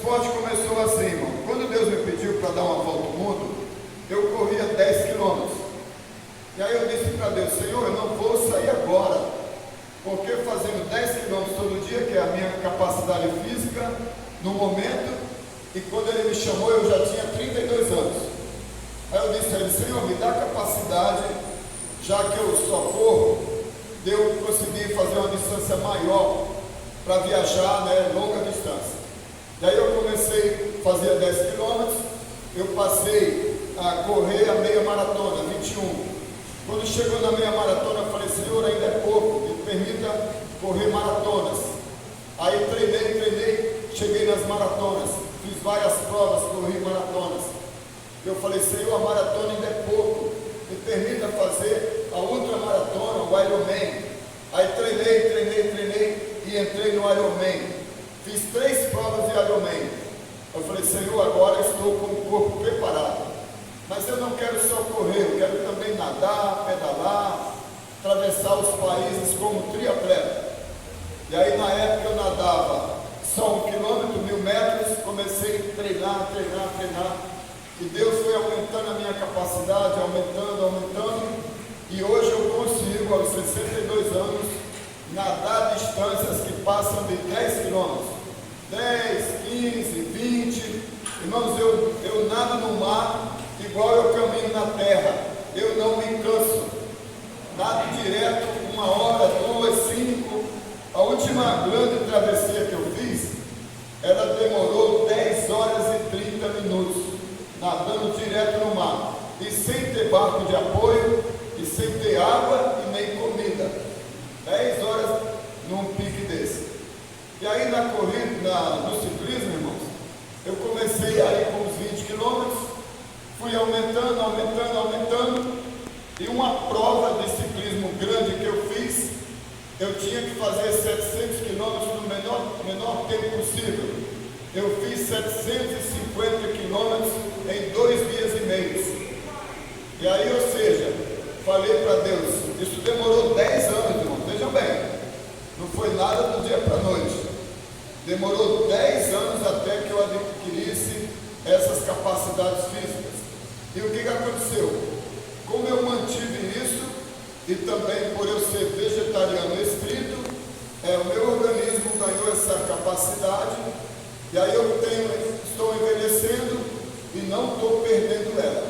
esporte começou assim, irmão. Quando Deus me pediu para dar uma volta ao mundo, eu corria 10 quilômetros. E aí eu disse para Deus: Senhor, eu não vou sair agora, porque fazendo 10 quilômetros todo dia, que é a minha capacidade física no momento, e quando Ele me chamou eu já tinha 32 anos. Aí eu disse a Ele: Senhor, me dá capacidade, já que eu só corro, de eu conseguir fazer uma distância maior para viajar, né, longa distância. E aí eu comecei a fazer 10 quilômetros, eu passei a correr a meia maratona, 21. Quando chegou na meia maratona, eu falei: Senhor, ainda é pouco, me permita correr maratonas. Aí treinei, cheguei nas maratonas, fiz várias provas, corri maratonas. Eu falei: Senhor, a maratona ainda é pouco, me permita fazer a ultramaratona, o Ironman. Aí treinei e entrei no Ironman. Fiz 3 provas de Ironman. Eu falei: Senhor, agora estou com o corpo preparado. Mas eu não quero só correr, eu quero também nadar, pedalar, atravessar os países como triatleta. E aí na época eu nadava só 1 quilômetro, 1000 metros, comecei a treinar. E Deus foi aumentando a minha capacidade, aumentando. E hoje eu consigo, aos 62 anos, nadar distâncias que passam de 10 quilômetros. 10, 15, 20. Irmãos, eu nado no mar igual eu caminho na terra. Eu não me canso. Nado direto, 1 hora, 2, 5. A última grande travessia que eu fiz, ela demorou 10 horas e 30 minutos, nadando direto no mar. E sem ter barco de apoio, e sem ter água e nem comida. 10 horas num pique desse. E aí na corrida, no ciclismo, irmãos, eu comecei aí com uns 20 quilômetros, fui aumentando, e uma prova de ciclismo grande que eu fiz, eu tinha que fazer 700 quilômetros no menor tempo possível. Eu fiz 750 quilômetros em 2 dias e meio. E aí, ou seja, falei para Deus, isso demorou 10 anos, irmão, vejam bem, não foi nada do dia para a noite. Demorou 10 anos até que eu adquirisse essas capacidades físicas. E o que aconteceu? Como eu mantive isso, e também por eu ser vegetariano estrito, o meu organismo ganhou essa capacidade, e aí estou envelhecendo e não estou perdendo ela.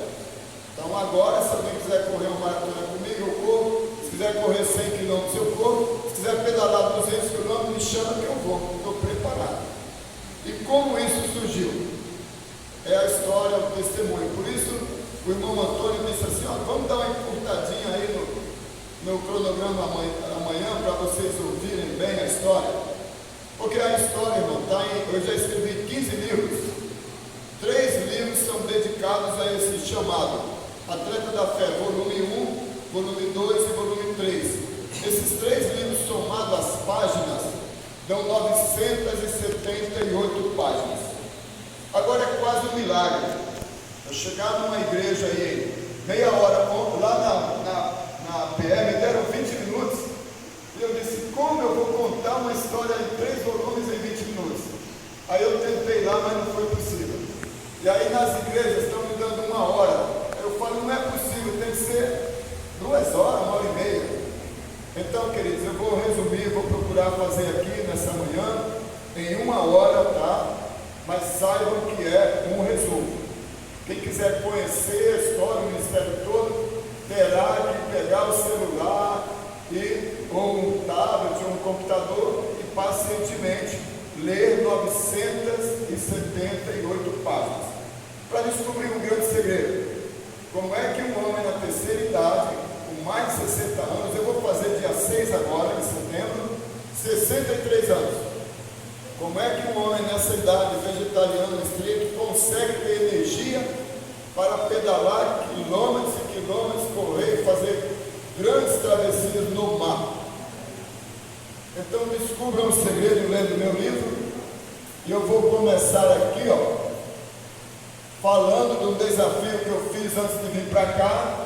Então agora, se alguém quiser correr uma maratona comigo, eu corro. Se quiser correr 100 km, eu corro. Se quiser pedalar 200 km, me chama que eu vou, estou preparado. E como isso surgiu? É a história, o testemunho. Por isso, o irmão Antônio disse assim: vamos dar uma encurtadinha aí no cronograma amanhã, para vocês ouvirem bem a história. Porque a história, irmão, eu já escrevi 15 livros. 3 livros são dedicados a esse chamado Atleta da Fé, volume 1, volume 2 e volume 3. Esses 3 livros somados às páginas dão 978 páginas. Agora é quase um milagre. Eu chegar numa igreja aí, meia hora, lá na PM, deram 20 minutos, e eu disse: como eu vou contar uma história em 3 volumes em 20 minutos? Aí eu tentei lá, mas não foi possível. E aí nas igrejas estão me dando 1 hora. Eu falo: não é possível, tem que ser 2 horas, 1 hora e meia. Então, queridos, eu vou resumir, vou procurar fazer aqui nessa manhã, em 1 hora, tá? Mas saibam que é um resumo. Quem quiser conhecer a história, o ministério todo, terá que pegar o celular, ou um tablet, ou um computador, e pacientemente ler 978 páginas, para descobrir um grande segredo. Como é que um homem na terceira idade, com mais de 60 anos, eu vou fazer dia 6 agora, em setembro, 63 anos, como é que um homem nessa idade, vegetariano estrito, consegue ter energia para pedalar quilômetros e quilômetros, correr e fazer grandes travessias no mar? Então descubram o segredo lendo meu livro. E eu vou começar aqui, falando de um desafio que eu fiz antes de vir para cá.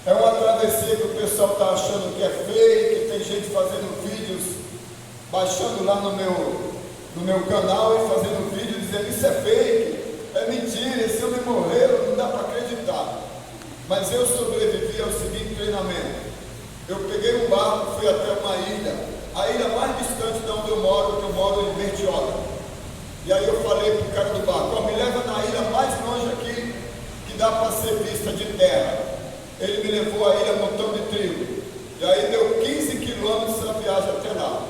É uma travessia que o pessoal está achando que é feio, que tem gente fazendo vídeos, baixando lá no meu no meu canal e fazendo vídeo dizendo: isso é fake, é mentira, esse homem morreu, não dá para acreditar. Mas eu sobrevivi ao seguinte treinamento. Eu peguei um barco, fui até uma ilha, a ilha mais distante de onde eu moro em Bertioga. E aí eu falei para o cara do barco: me leva na ilha mais longe aqui, que dá para ser vista de terra. Ele me levou à ilha Montão de Trigo. E aí deu 15 quilômetros a viagem até lá.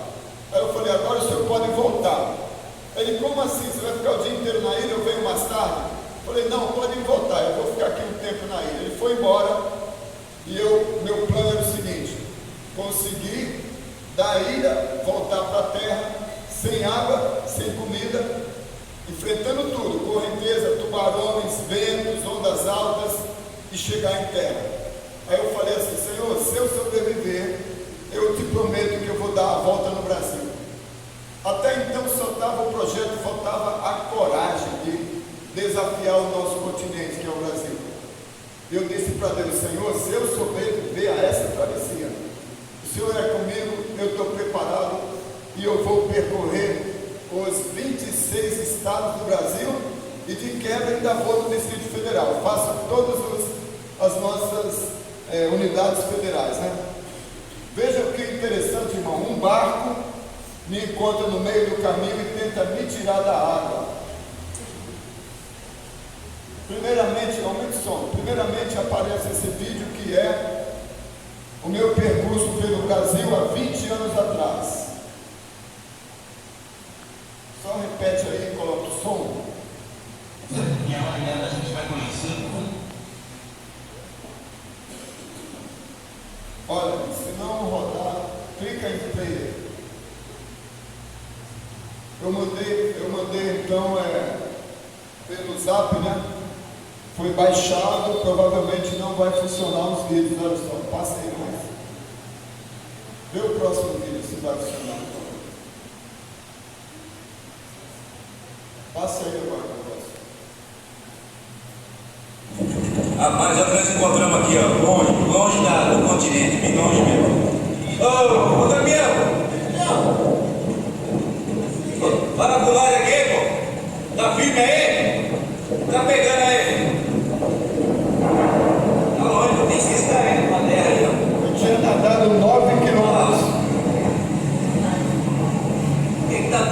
Aí eu falei: agora o senhor pode voltar. Ele: como assim? Você vai ficar o dia inteiro na ilha, eu venho mais tarde? Eu falei: não, pode voltar, eu vou ficar aqui um tempo na ilha. Ele foi embora e meu plano era o seguinte: conseguir da ilha voltar para a terra, sem água, sem comida, enfrentando tudo, correnteza, tubarões, ventos, ondas altas, e chegar em terra. Aí eu falei assim: Senhor, se eu sobreviver, eu te prometo que eu vou dar a volta no Brasil. Até então só estava o projeto, faltava a coragem de desafiar o nosso continente, que é o Brasil. Eu disse para Deus: Senhor, se eu sobreviver a essa travessia, o Senhor é comigo, eu estou preparado e eu vou percorrer os 26 estados do Brasil e de quebra ainda vou no Distrito Federal. Faço todas as nossas unidades federais, né? Veja que interessante, irmão. Um barco me encontra no meio do caminho e tenta me tirar da água. Primeiramente, aumenta o som. Primeiramente aparece esse vídeo que é o meu percurso pelo Brasil há 20 anos atrás. Só repete aí e coloca o som. E amanhã a gente vai conhecer. Olha, se não rodar, clica em play. Eu mandei então pelo Zap, né? Foi baixado, provavelmente não vai funcionar os vídeos. Olha só, passa aí mais. Vê o próximo vídeo se vai funcionar. Passa aí agora o próximo. Rapaz, nós encontramos aqui, ó, longe do continente, bem longe mesmo. Ô, Damião! Para pular aqui, pô! Tá firme aí? Tá pegando aí? Tá longe, não tem que estar aí na terra aí, ó. Eu tinha nadado 9 quilômetros. Tem que estar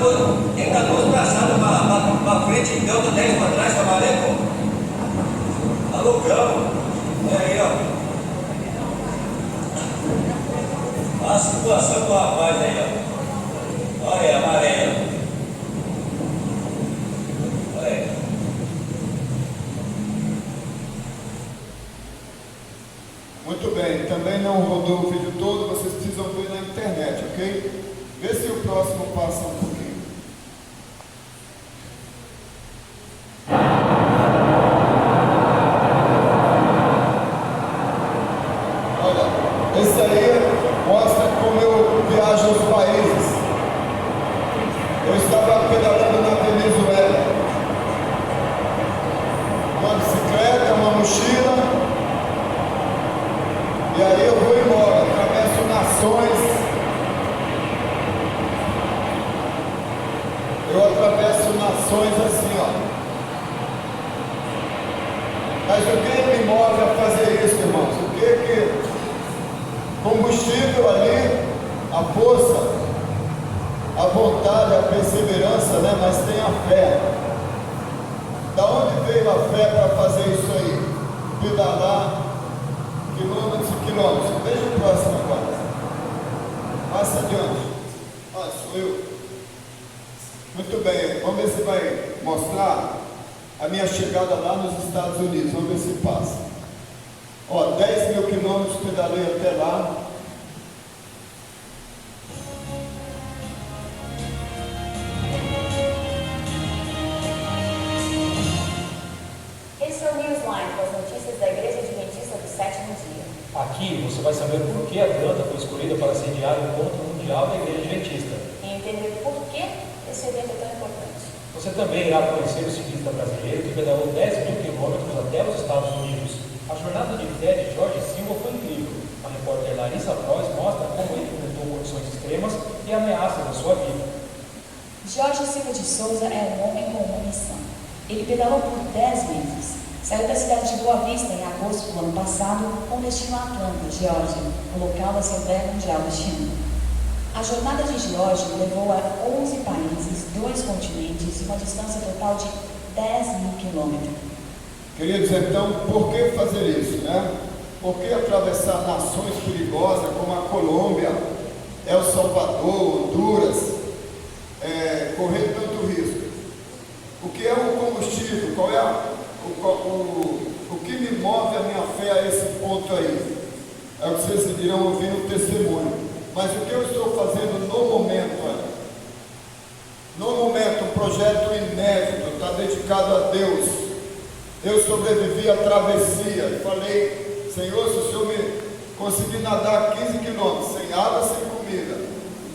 duas braçadas para frente, então, 10 para trás, para maré, pô. Tá loucão. Olha aí, ó. A situação do rapaz aí, ó. Olha aí, a maré, ó. Olha aí. Muito bem, também não rodou o vídeo todo, vocês precisam ver na internet, ok? Vê se o próximo passa um pouquinho. Olha, esse aí mostra como eu viajo os países. Eu estava pedalando na Venezuela. Uma bicicleta, uma mochila. E aí eu vou embora, atravesso nações. Eu atravesso nações assim, ó. Mas o que me move a fazer isso, irmãos? O que combustível ali, a força, a vontade, a perseverança, né? Mas tem a fé. Da onde veio a fé para fazer isso aí? Pedalar quilômetros e quilômetros. Veja o próximo agora. Passa adiante. Ah, sou eu. Muito bem, vamos ver se vai mostrar a minha chegada lá nos Estados Unidos. Vamos ver se passa. Ó, 10 mil quilômetros pedalei até lá. Esse é o Newsline, com as notícias da Igreja Adventista do Sétimo Dia. Aqui você vai saber por que Atlanta foi escolhida para sediar o encontro mundial da Igreja Adventista. E entender por que esse evento é tão importante. Você também irá conhecer o ciclista brasileiro que pedalou 10 mil quilômetros até os Estados Unidos. A jornada de fé de Jorge Silva foi incrível. A repórter Larissa Frois mostra como ele enfrentou condições extremas e ameaças na sua vida. Jorge Silva de Souza é um homem com uma missão. Ele pedalou por 10 meses. Saiu da cidade de Boa Vista em agosto do ano passado, com destino a Atlanta, Geórgia, o local da Assembleia Mundial deste ano. A jornada de Geórgia levou a 11 países, 2 continentes e uma distância total de 10.000 quilômetros. Queridos, então, por que fazer isso, né? Por que atravessar nações perigosas como a Colômbia, El Salvador, Honduras, correr tanto risco? O que é o combustível? Qual é o que me move a minha fé a esse ponto aí? É o que vocês irão ouvir no testemunho. Mas o que eu estou fazendo no momento, olha? No momento, um projeto inédito, está dedicado a Deus. Eu sobrevivi à travessia e falei: Senhor, se o Senhor me conseguir nadar 15 quilômetros, sem água, sem comida,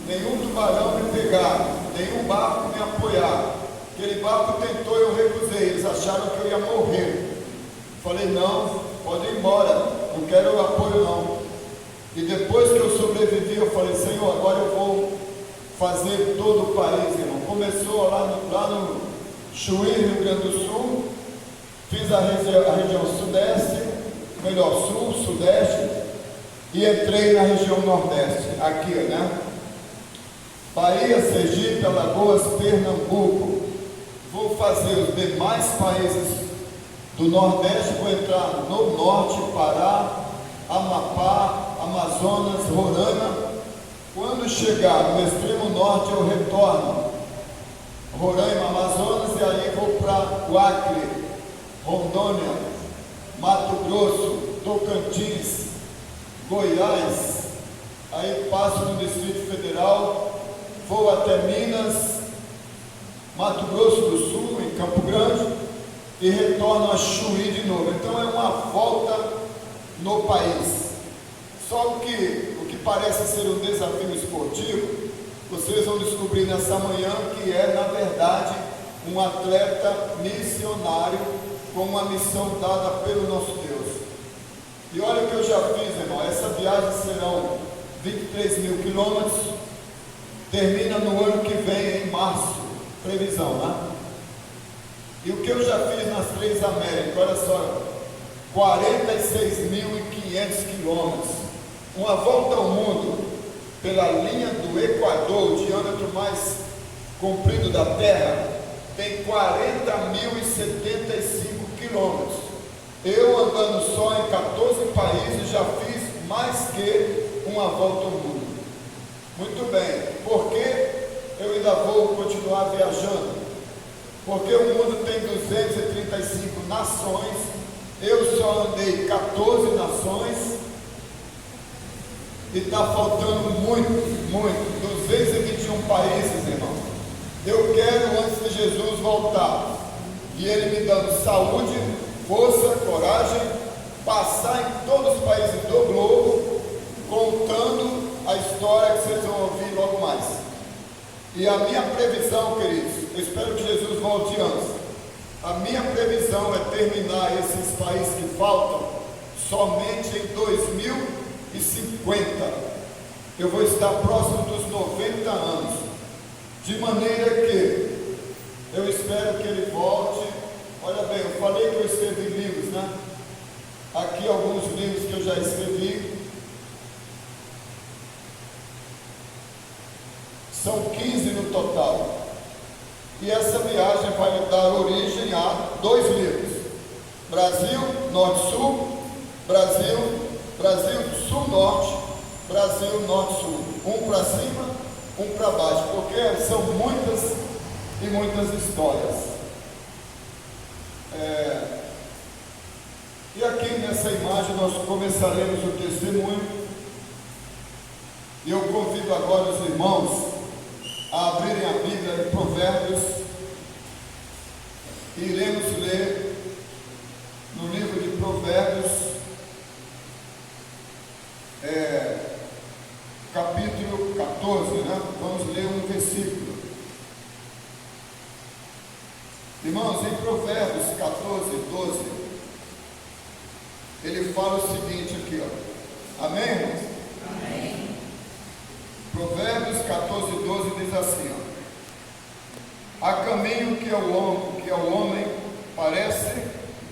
nenhum tubarão me pegar, nenhum barco me apoiar. Aquele barco tentou, eu recusei, eles acharam que eu ia morrer. Falei: não, pode ir embora, não quero apoio não. E depois que eu sobrevivi, eu falei: Senhor, agora eu vou fazer todo o país, irmão. Começou lá no Chuí, Rio Grande do Sul, fiz a região sudeste, melhor, sul, sudeste, e entrei na região nordeste, aqui, né? Bahia, Sergipe, Alagoas, Pernambuco. Vou fazer os demais países do Nordeste, vou entrar no Norte, Pará, Amapá, Amazonas, Roraima. Quando chegar no extremo Norte, eu retorno Roraima, Amazonas, e aí vou para o Acre, Rondônia, Mato Grosso, Tocantins, Goiás, aí passo no Distrito Federal, vou até Minas, Mato Grosso do Sul, em Campo Grande, e retorno a Chuí de novo. Então é uma volta no país. Só que o que parece ser um desafio esportivo, vocês vão descobrir nessa manhã que é, na verdade, um atleta missionário com uma missão dada pelo nosso Deus. E olha o que eu já fiz, irmão. Essa viagem serão 23.000 quilômetros, termina no ano que vem, em março. Previsão, né? E o que eu já fiz nas 3 Américas, olha só, 46.500 quilômetros, uma volta ao mundo pela linha do Equador, o diâmetro mais comprido da Terra, tem 40.075 quilômetros. Eu andando só em 14 países já fiz mais que uma volta ao mundo. Muito bem, por que eu ainda vou continuar viajando? Porque o mundo tem 235 nações, eu só andei 14 nações, e está faltando muito, 221 países, irmão. Eu quero, antes de Jesus voltar, e Ele me dando saúde, força, coragem, passar em todos os países do globo, contando a história que vocês vão ouvir logo mais. E a minha previsão, queridos, eu espero que Jesus volte antes. A minha previsão é terminar esses países que faltam somente em 2050. Eu vou estar próximo dos 90 anos. De maneira que eu espero que ele volte. Olha bem, eu falei que eu escrevi livros, né? Aqui alguns livros que eu já escrevi. São 15 no total. E essa viagem vai me dar origem a 2 livros. Brasil, Norte-Sul, Brasil Sul-Norte, Brasil Norte-Sul. Um para cima, um para baixo, porque são muitas e muitas histórias. E aqui nessa imagem nós começaremos o testemunho. E eu convido agora os irmãos a abrirem a Bíblia em Provérbios. E iremos ler no livro de Provérbios, capítulo 14, né? Vamos ler um versículo. Irmãos, em Provérbios 14, 12, ele fala o seguinte aqui, ó. Amém, irmãos? Amém. Provérbios 14, 12 diz assim, ó: Há caminho que ao homem parece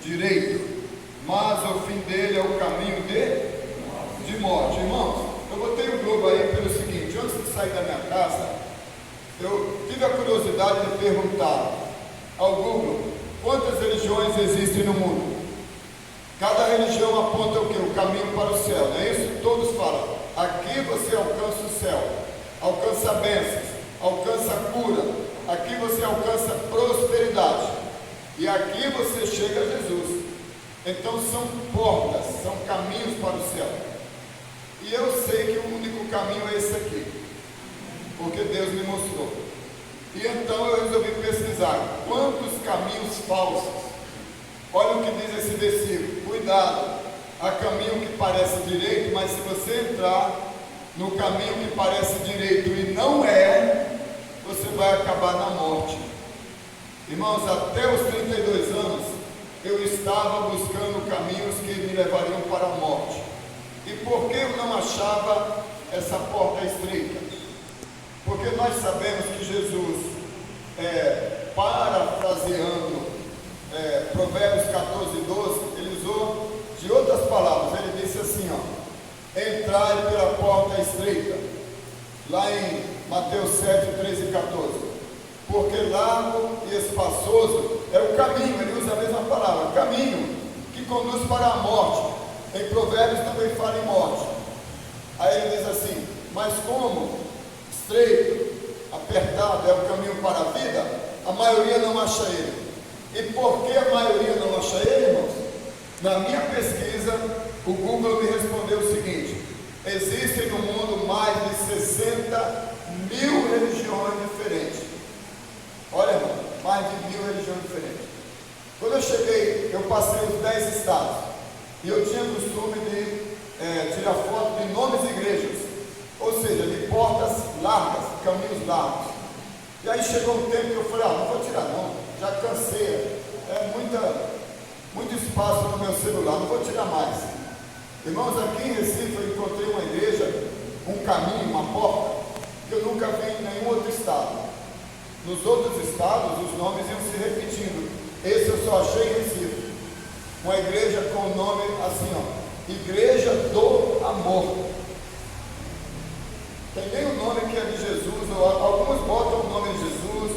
direito, mas o fim dele é o caminho de morte. Irmãos, eu botei o globo aí pelo seguinte: antes de sair da minha casa, eu tive a curiosidade de perguntar ao Google quantas religiões existem no mundo. Cada religião aponta o quê? O caminho para o céu, não é isso? Todos falam: aqui você alcança o céu, alcança bênçãos, alcança cura, aqui você alcança prosperidade, e aqui você chega a Jesus. Então são portas, são caminhos para o céu. E eu sei que o único caminho é esse aqui, porque Deus me mostrou. E então eu resolvi pesquisar quantos caminhos falsos. Olha o que diz esse versículo: cuidado, há caminho que parece direito, mas se você entrar no caminho que parece direito e não é, você vai acabar na morte. Irmãos, até os 32 anos, eu estava buscando caminhos que me levariam para a morte. E por que eu não achava essa porta estreita? Porque nós sabemos que Jesus, parafraseando Provérbios 14:12, ele usou de outras palavras. Ele disse assim, entrai pela porta estreita, lá em Mateus 7, 13 e 14, porque largo e espaçoso é o caminho. Ele usa a mesma palavra, caminho, que conduz para a morte. Em Provérbios também fala em morte. Aí ele diz assim: mas como estreito, apertado é o caminho para a vida, a maioria não acha ele. E por que a maioria não acha ele, irmãos? Na minha pesquisa, o Google me respondeu o seguinte: existem no mundo mais de 60 mil religiões diferentes. Olha, irmão, mais de 1000 religiões diferentes. Quando eu cheguei, eu passei os 10 estados, e eu tinha costume de tirar foto de nomes de igrejas, ou seja, de portas largas, caminhos largos. E aí chegou um tempo que eu falei: não vou tirar não, já cansei, muito espaço no meu celular, não vou tirar mais. Irmãos, aqui em Recife eu encontrei uma igreja, um caminho, uma porta, que eu nunca vi em nenhum outro estado. Nos outros estados os nomes iam se repetindo, esse eu só achei em Recife. Uma igreja com o nome assim, Igreja do Amor. Tem nem o nome que é de Jesus, alguns botam o nome de Jesus,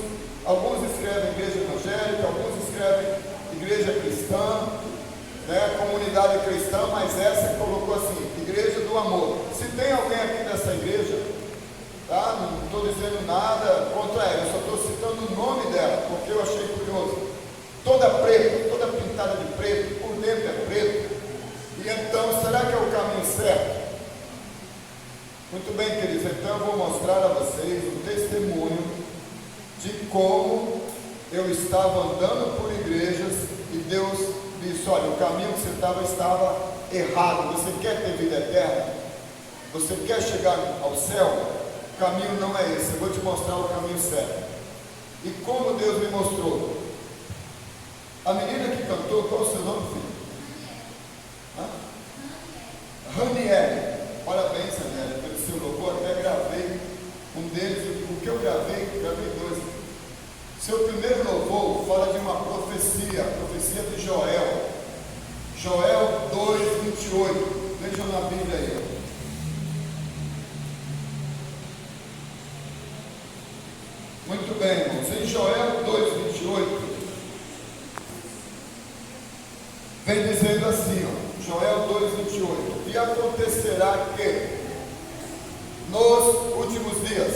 alguns escrevem igreja evangélica, alguns escrevem igreja cristã, comunidade cristã, mas essa colocou assim, Igreja do Amor. Se tem alguém aqui dessa igreja, tá? Não estou dizendo nada contra ela, eu só estou citando o nome dela, porque eu achei curioso. Toda preta, toda pintada de preto, por dentro é preto. E então, será que é o caminho certo? Muito bem, queridos, então eu vou mostrar a vocês um testemunho de como eu estava andando por igrejas e Deus disse: olha, o caminho que você estava errado. Você quer ter vida eterna? Você quer chegar ao céu? O caminho não é esse, eu vou te mostrar o caminho certo. E como Deus me mostrou? A menina que cantou, qual é o seu nome, filho? Ranieri. Parabéns, Ranieri, pelo seu louvor. Até gravei um deles. O que eu gravei 2. Seu primeiro louvor fala de uma profecia, a profecia de Joel. Joel 2:28. Vejam na Bíblia aí. Muito bem, irmãos. Em Joel 2:28, vem dizendo assim, Joel 2:28, e acontecerá que nos últimos dias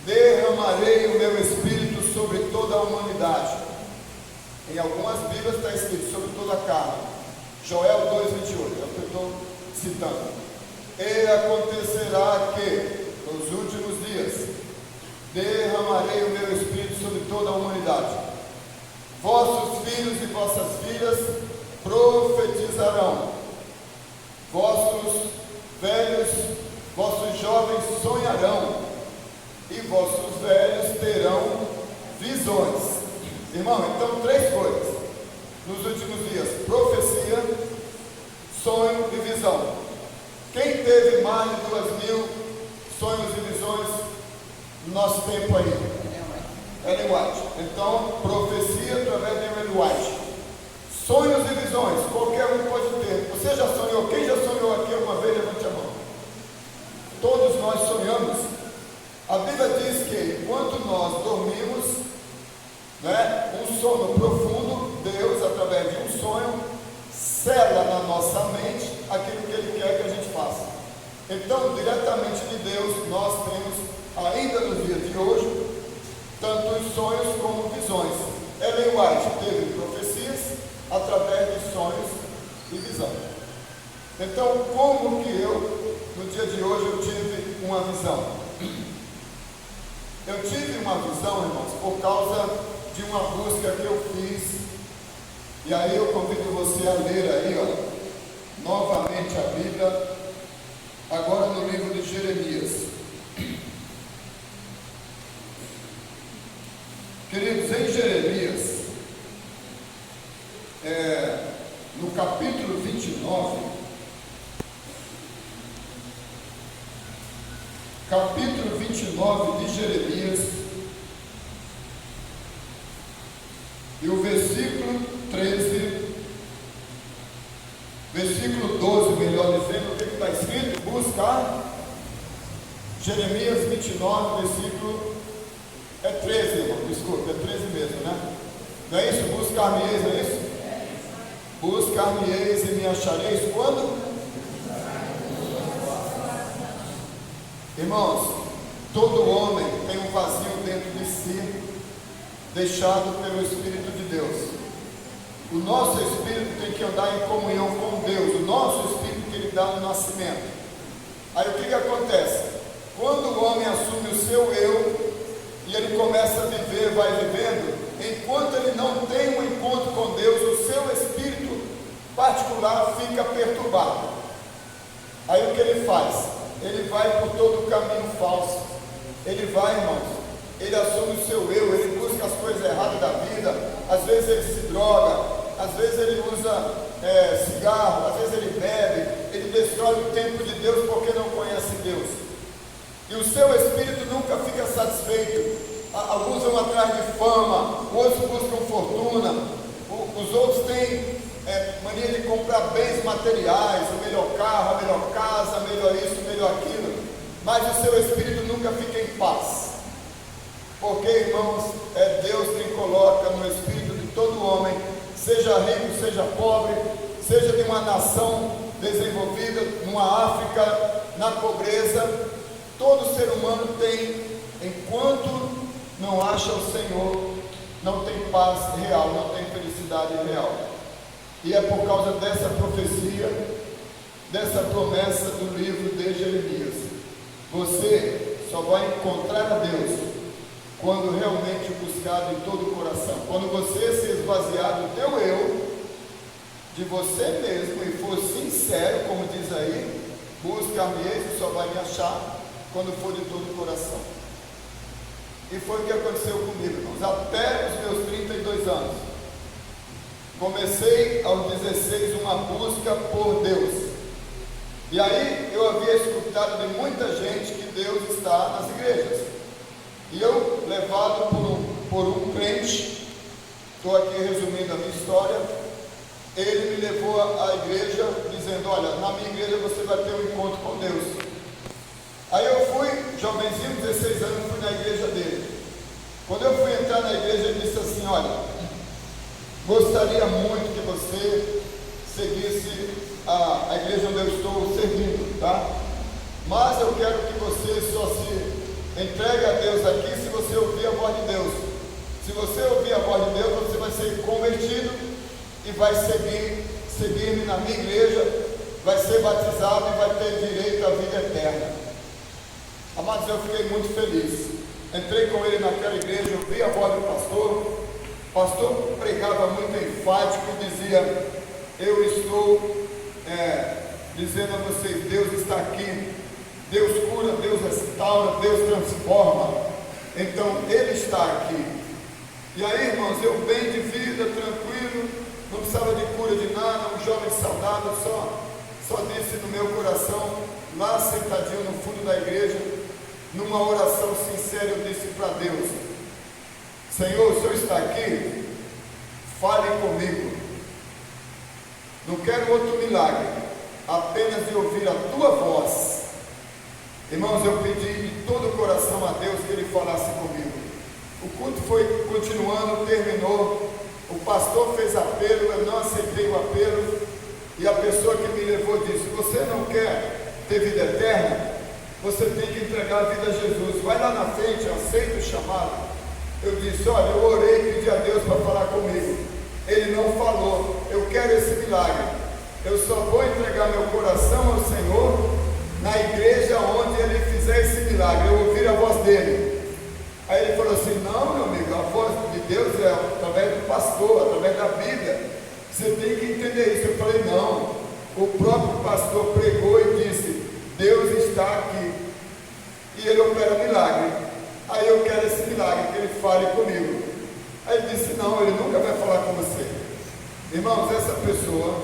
derramarei o meu Espírito sobre toda a humanidade. Em algumas Bíblias está escrito sobre toda a carne. Joel 2:28, é o que eu estou citando. E acontecerá que nos últimos dias derramarei o meu Espírito sobre toda a humanidade. Vossos filhos e vossas filhas profetizarão, vossos velhos, vossos jovens sonharão, e vossos velhos terão visões. Irmão, então 3 coisas nos últimos dias: profecia, sonho e visão. Quem teve mais de 2000 sonhos e visões no nosso tempo aí? Ela sono profundo, Deus, através de um sonho, sela na nossa mente aquilo que Ele quer que a gente faça. Então, diretamente de Deus, nós temos, ainda nos dias de hoje, tanto os sonhos como visões. Ellen White teve profecias através de sonhos e visão. Então, como que eu, no dia de hoje, eu tive uma visão? Eu tive uma visão, irmãos, por causa de uma busca que eu fiz. E aí eu convido você a ler aí, ó, novamente a Bíblia, agora no livro de Jeremias. Queridos, em Jeremias, no capítulo 29, capítulo 29 de Jeremias, e o versículo 13, versículo 12, melhor dizendo, o que está escrito? Buscar. Jeremias 29, versículo 13, irmão, desculpa, é 13 mesmo, né? Não é isso? Buscar-me-eis, é isso? Buscar-me-eis e me achareis quando? Irmãos, todo homem tem um vazio dentro de si, deixado pelo Espírito de Deus. O nosso Espírito tem que andar em comunhão com Deus, o nosso Espírito que Ele dá no nascimento. Aí o que acontece? Quando o homem assume o seu eu, e ele começa a viver, vai vivendo, enquanto ele não tem um encontro com Deus, o seu espírito particular fica perturbado. Aí o que ele faz? Ele vai por todo o caminho falso. Ele vai, irmãos, ele assume o seu eu, ele busca as coisas erradas da vida, às vezes ele se droga, às vezes ele usa cigarro, às vezes ele bebe, ele destrói o templo de Deus porque não conhece Deus. E o seu espírito nunca fica satisfeito. Alguns vão atrás de fama, outros buscam fortuna, os outros têm mania de comprar bens materiais, o melhor carro, a melhor casa, melhor isso, melhor aquilo, mas o seu espírito nunca fica em paz, porque, irmãos, é Deus quem coloca no espírito de todo homem, seja rico, seja pobre, seja de uma nação desenvolvida, numa África, na pobreza, todo ser humano tem, enquanto não acha o Senhor, não tem paz real, não tem felicidade real. E é por causa dessa profecia, dessa promessa do livro de Jeremias. Você só vai encontrar a Deus quando realmente buscar de todo o coração. Quando você se esvaziar do teu eu, de você mesmo, e for sincero, como diz aí, buscar-me-eis e só vai me achar quando for de todo o coração. E foi o que aconteceu comigo, irmãos. Até os meus 32 anos, comecei aos 16 uma busca por Deus. E aí eu havia escutado de muita gente que Deus está nas igrejas. E eu, levado por um crente, estou aqui resumindo a minha história, ele me levou à igreja dizendo: olha, na minha igreja você vai ter um encontro com Deus. Aí eu fui, jovenzinho, 16 anos, fui na igreja dele. Quando eu fui entrar na igreja, ele disse assim: olha, gostaria muito que você seguisse a igreja onde eu estou servindo, tá? Mas eu quero que você só se entregue a Deus aqui se você ouvir a voz de Deus. Se você ouvir a voz de Deus, você vai ser convertido e vai seguir-me na minha igreja, vai ser batizado e vai ter direito à vida eterna. Amados, eu fiquei muito feliz. Entrei com ele naquela igreja, ouvi a voz do pastor. O pastor pregava muito enfático e dizia: eu estou dizendo a vocês, Deus está aqui, Deus cura, Deus restaura, Deus transforma. Então ele está aqui. E aí, irmãos, eu bem de vida, tranquilo, não precisava de cura de nada, um jovem saudável, só disse no meu coração, lá sentadinho no fundo da igreja, numa oração sincera, eu disse para Deus: Senhor, o Senhor está aqui? Fale comigo. Não quero outro milagre, apenas de ouvir a tua voz. Irmãos, eu pedi de todo o coração a Deus que Ele falasse comigo. O culto foi continuando, terminou. O pastor fez apelo, eu não aceitei o apelo, e a pessoa que me levou disse: você não quer ter vida eterna? Você tem que entregar a vida a Jesus. Vai lá na frente, aceita o chamado. Eu disse: olha, eu orei e pedi a Deus para falar comigo. Ele não falou. Eu quero esse milagre. Eu só vou entregar meu coração ao Senhor na igreja onde Ele fizer esse milagre, eu ouvir a voz dele. Aí ele falou assim: não, meu amigo, a voz de Deus é através do pastor, através da Bíblia. Você tem que entender isso. Eu falei: não. O próprio pastor pregou e disse: Deus está aqui e Ele opera milagre. Aí eu quero esse milagre, que Ele fale comigo. Aí ele disse: não, Ele nunca vai falar com você. Irmãos, essa pessoa,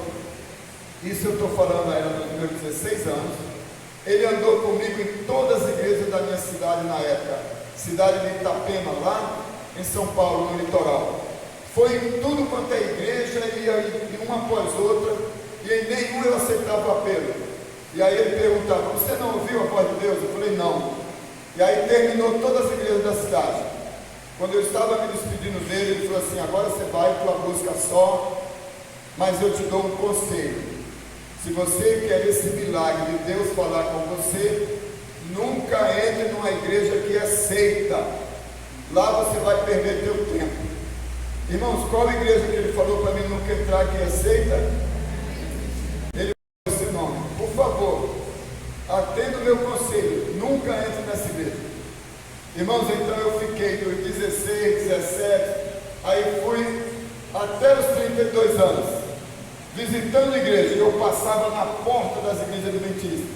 isso eu estou falando a ela nos meus 16 anos, ele andou comigo em todas as igrejas da minha cidade na época, cidade de Itapema, lá em São Paulo, no litoral. Foi em tudo quanto é igreja, ia de uma após outra, e em nenhum eu aceitava o apelo. E aí ele perguntava: você não ouviu a voz de Deus? Eu falei: não. E aí terminou todas as igrejas da cidade. Quando eu estava me despedindo dele, ele falou assim: agora você vai para uma busca só, mas eu te dou um conselho. Se você quer esse milagre de Deus falar com você, nunca entre numa igreja que aceita. Lá você vai perder teu tempo. Irmãos, qual igreja que ele falou para mim nunca entrar que aceita? Ele falou esse nome. Por favor, atenda o meu conselho, nunca entre nessa igreja. Irmãos, então eu fiquei dos 16, 17, aí fui até os 32 anos, visitando a igreja. Eu passava na porta das igrejas adventistas,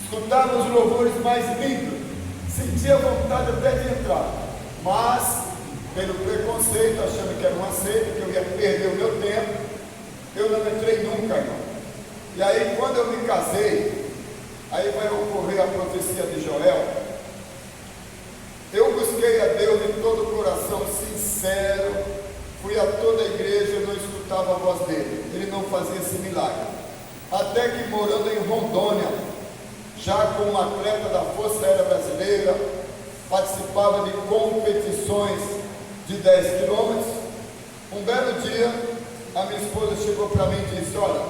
escutava os louvores mais lindos, sentia vontade até de entrar, mas pelo preconceito, achando que era uma seita, que eu ia perder o meu tempo, eu não entrei nunca, irmão. E aí quando eu me casei, aí vai ocorrer a profecia de Joel. Eu busquei a Deus de todo o coração, sincero, fui a toda a igreja, eu não escutava a voz dele, ele não fazia esse milagre. Até que morando em Rondônia, já como atleta da Força Aérea Brasileira, participava de competições de 10 quilômetros, um belo dia, a minha esposa chegou para mim e disse: olha,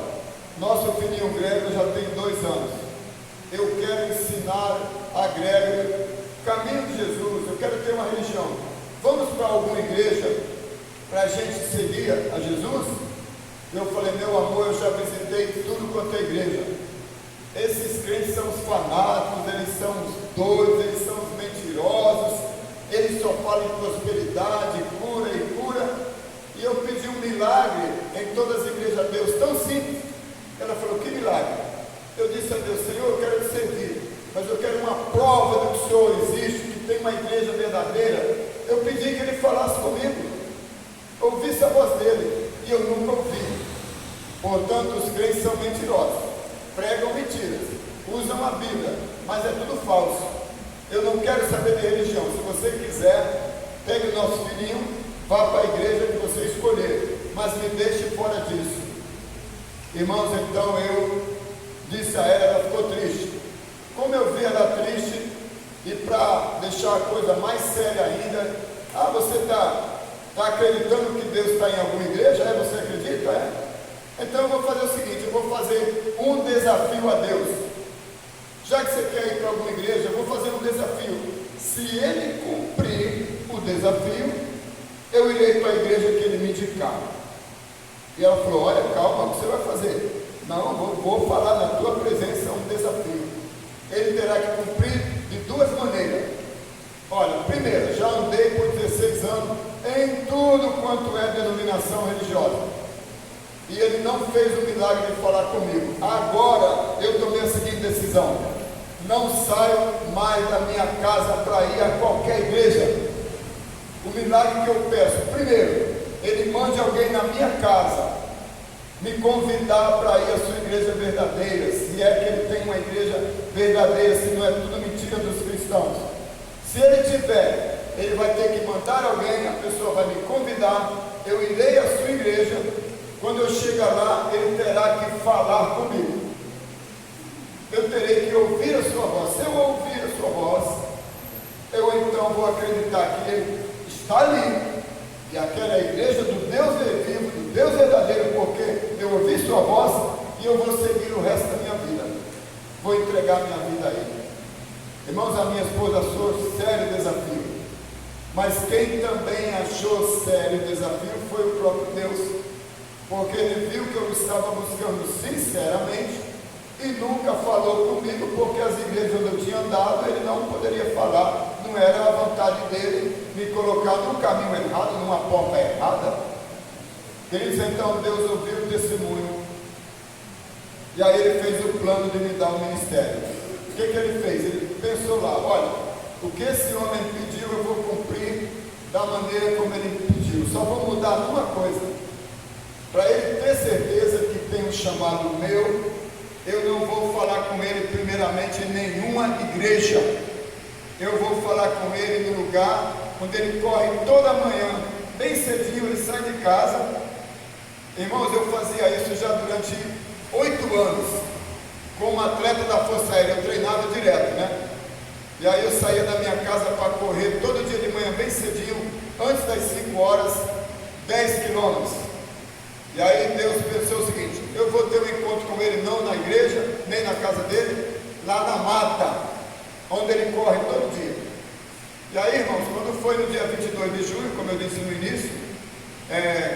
nosso filhinho Grego já tem 2 anos, eu quero ensinar a Grego o caminho de Jesus, eu quero ter uma religião, vamos para alguma igreja para a gente seguir a Jesus? Eu falei: meu amor, eu já visitei tudo quanto é igreja, esses crentes são os fanáticos, eles são os doidos, eles são os mentirosos, eles só falam em prosperidade, cura e cura, e eu pedi um milagre em todas as igrejas de Deus, tão simples. Ela falou: que milagre? Eu disse a Deus: Senhor, eu quero te servir, mas eu quero uma prova de que o Senhor existe, que tem uma igreja verdadeira. Eu pedi que Ele falasse comigo, ouvisse a voz dele, e eu nunca ouvi. Portanto, os crentes são mentirosos, pregam mentiras, usam a Bíblia, mas é tudo falso. Eu não quero saber de religião. Se você quiser, pegue o nosso filhinho, vá para a igreja que você escolher, mas me deixe fora disso. Irmãos, então eu disse a ela ficou triste. Como eu vi ela triste, e para deixar a coisa mais séria ainda: ah, você está acreditando que Deus está em alguma igreja? É, você acredita? É? Então eu vou fazer o seguinte: eu vou fazer um desafio a Deus. Já que você quer ir para alguma igreja, eu vou fazer um desafio. Se ele cumprir o desafio, eu irei para a igreja que ele me indicar. E ela falou: olha, calma, o que você vai fazer? Não, vou falar na tua presença um desafio. Ele terá que cumprir de 2 maneiras. Olha, primeiro, já andei por 16 anos em tudo quanto é denominação religiosa, e ele não fez o milagre de falar comigo. Agora eu tomei a seguinte decisão: não saio mais da minha casa para ir a qualquer igreja. O milagre que eu peço: primeiro, ele mande alguém na minha casa me convidar para ir à sua igreja verdadeira, se é que ele tem uma igreja verdadeira, se não é tudo mentira dos cristãos. Se ele tiver, ele vai ter que mandar alguém, a pessoa vai me convidar, eu irei à sua igreja. Quando eu chegar lá, ele terá que falar comigo. Eu terei que ouvir a sua voz. Se eu ouvir a sua voz, eu então vou acreditar que ele está ali, E aquela é a igreja do Deus vivo, do Deus verdadeiro, porque eu ouvi sua voz e eu vou seguir o resto da minha vida. Vou entregar minha vida a Ele. Irmãos, a minha esposa achou sério desafio. Mas quem também achou sério desafio foi o próprio Deus. Porque Ele viu que eu estava buscando sinceramente e nunca falou comigo, porque as igrejas onde eu tinha andado, Ele não poderia falar. Não era a vontade dEle me colocar num caminho errado, numa porta errada. Queridos, então Deus ouviu o testemunho. E aí Ele fez o plano de me dar o ministério. O que Ele fez? Ele pensou lá, olha, o que esse homem pediu eu vou cumprir da maneira como ele pediu. Só vou mudar uma coisa. Para ele ter certeza que tem um chamado meu, eu não vou falar com ele primeiramente em nenhuma igreja. Eu vou falar com ele no lugar onde ele corre toda manhã, bem cedinho, ele sai de casa. Irmãos, eu fazia isso já durante 8 anos. Como atleta da Força Aérea, eu treinava direto, né? E aí eu saía da minha casa para correr todo dia de manhã, bem cedinho, antes das 5 horas, 10 quilômetros. E aí Deus pensou o seguinte: eu vou ter um encontro com ele não na igreja, nem na casa dele, lá na mata, onde ele corre todo dia. E aí, irmãos, quando foi no dia 22 de junho, como eu disse no início,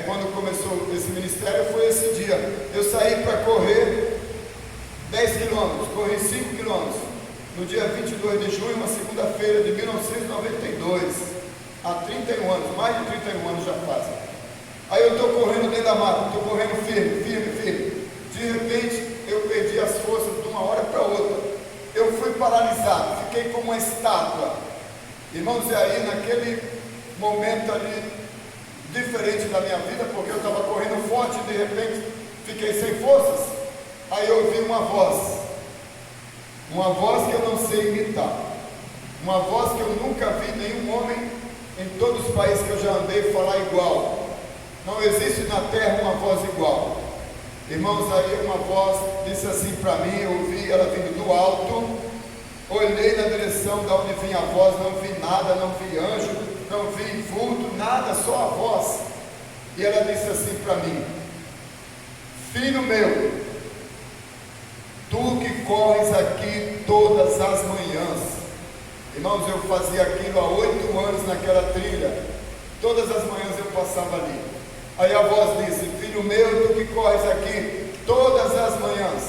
quando começou esse ministério, foi esse dia. Eu saí para correr 10 quilômetros, corri 5 quilômetros. No dia 22 de junho, uma segunda-feira de 1992, há 31 anos, mais de 31 anos já fazem. Aí eu estou correndo dentro da mata, estou correndo firme. De repente, eu perdi as forças de uma hora para outra. Eu fui paralisado, fiquei como uma estátua. Irmãos, e aí, naquele momento ali, diferente da minha vida, porque eu estava correndo forte e de repente fiquei sem forças. Aí eu ouvi uma voz que eu não sei imitar, uma voz que eu nunca vi nenhum homem em todos os países que eu já andei falar igual. Não existe na terra uma voz igual. Irmãos, aí uma voz disse assim para mim, eu ouvi ela vindo do alto, olhei na direção de onde vinha a voz, não vi nada, não vi anjo, não vi vulto, nada, só a voz. E ela disse assim para mim: filho meu, tu que corres aqui todas as manhãs. Irmãos, eu fazia aquilo há 8 anos naquela trilha. Todas as manhãs eu passava ali. Aí a voz disse: filho meu, tu que corres aqui todas as manhãs,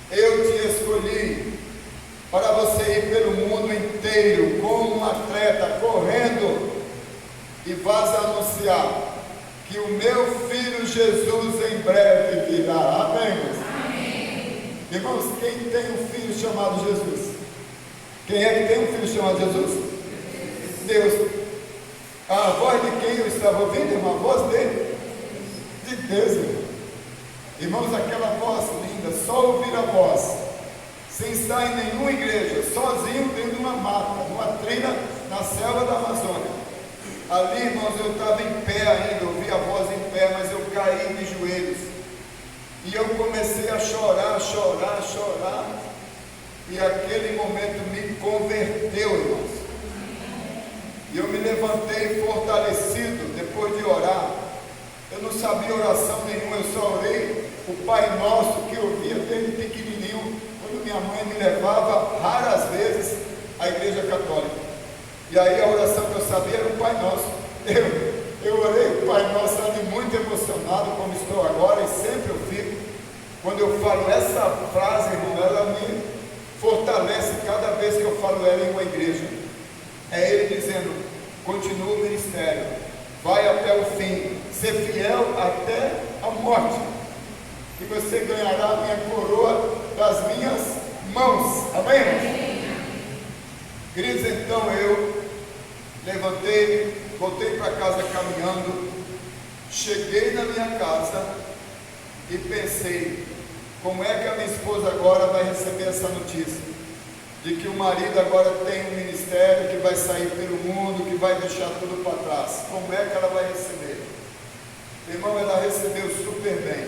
eu te escolhi para você ir pelo mundo inteiro como um atleta, correndo, e vás anunciar que o meu filho Jesus em breve virá. Amém, irmãos? Amém. Irmãos, quem tem um filho chamado Jesus? Quem é que tem um filho chamado Jesus? Deus. A voz de quem eu estava ouvindo, irmão? A voz dele? De Deus, irmão. Irmãos, aquela voz linda, só ouvir a voz, sem estar em nenhuma igreja, sozinho dentro de uma mata, numa trilha na selva da Amazônia. Ali, irmãos, eu estava em pé ainda, ouvi a voz em pé, mas eu caí de joelhos. E eu comecei a chorar. E aquele momento me converteu, irmãos. E eu me levantei fortalecido depois de orar. Eu não sabia oração nenhuma, eu só orei o Pai Nosso que eu via desde pequenininho, quando minha mãe me levava raras vezes à igreja católica. E aí a oração que eu sabia era o Pai Nosso. Eu orei o Pai Nosso ali muito emocionado, como estou agora, e sempre eu fico. Quando eu falo essa frase, irmão, ela me fortalece cada vez que eu falo ela em uma igreja. É Ele dizendo: continua o ministério, vai até o fim, ser fiel até a morte, e você ganhará a minha coroa das minhas mãos. Amém, irmãos? Queridos, então eu levantei, voltei para casa caminhando, cheguei na minha casa e pensei: como é que a minha esposa agora vai receber essa notícia? De que o marido agora tem um ministério, que vai sair pelo mundo, que vai deixar tudo para trás. Como é que ela vai receber? Irmão, ela recebeu super bem.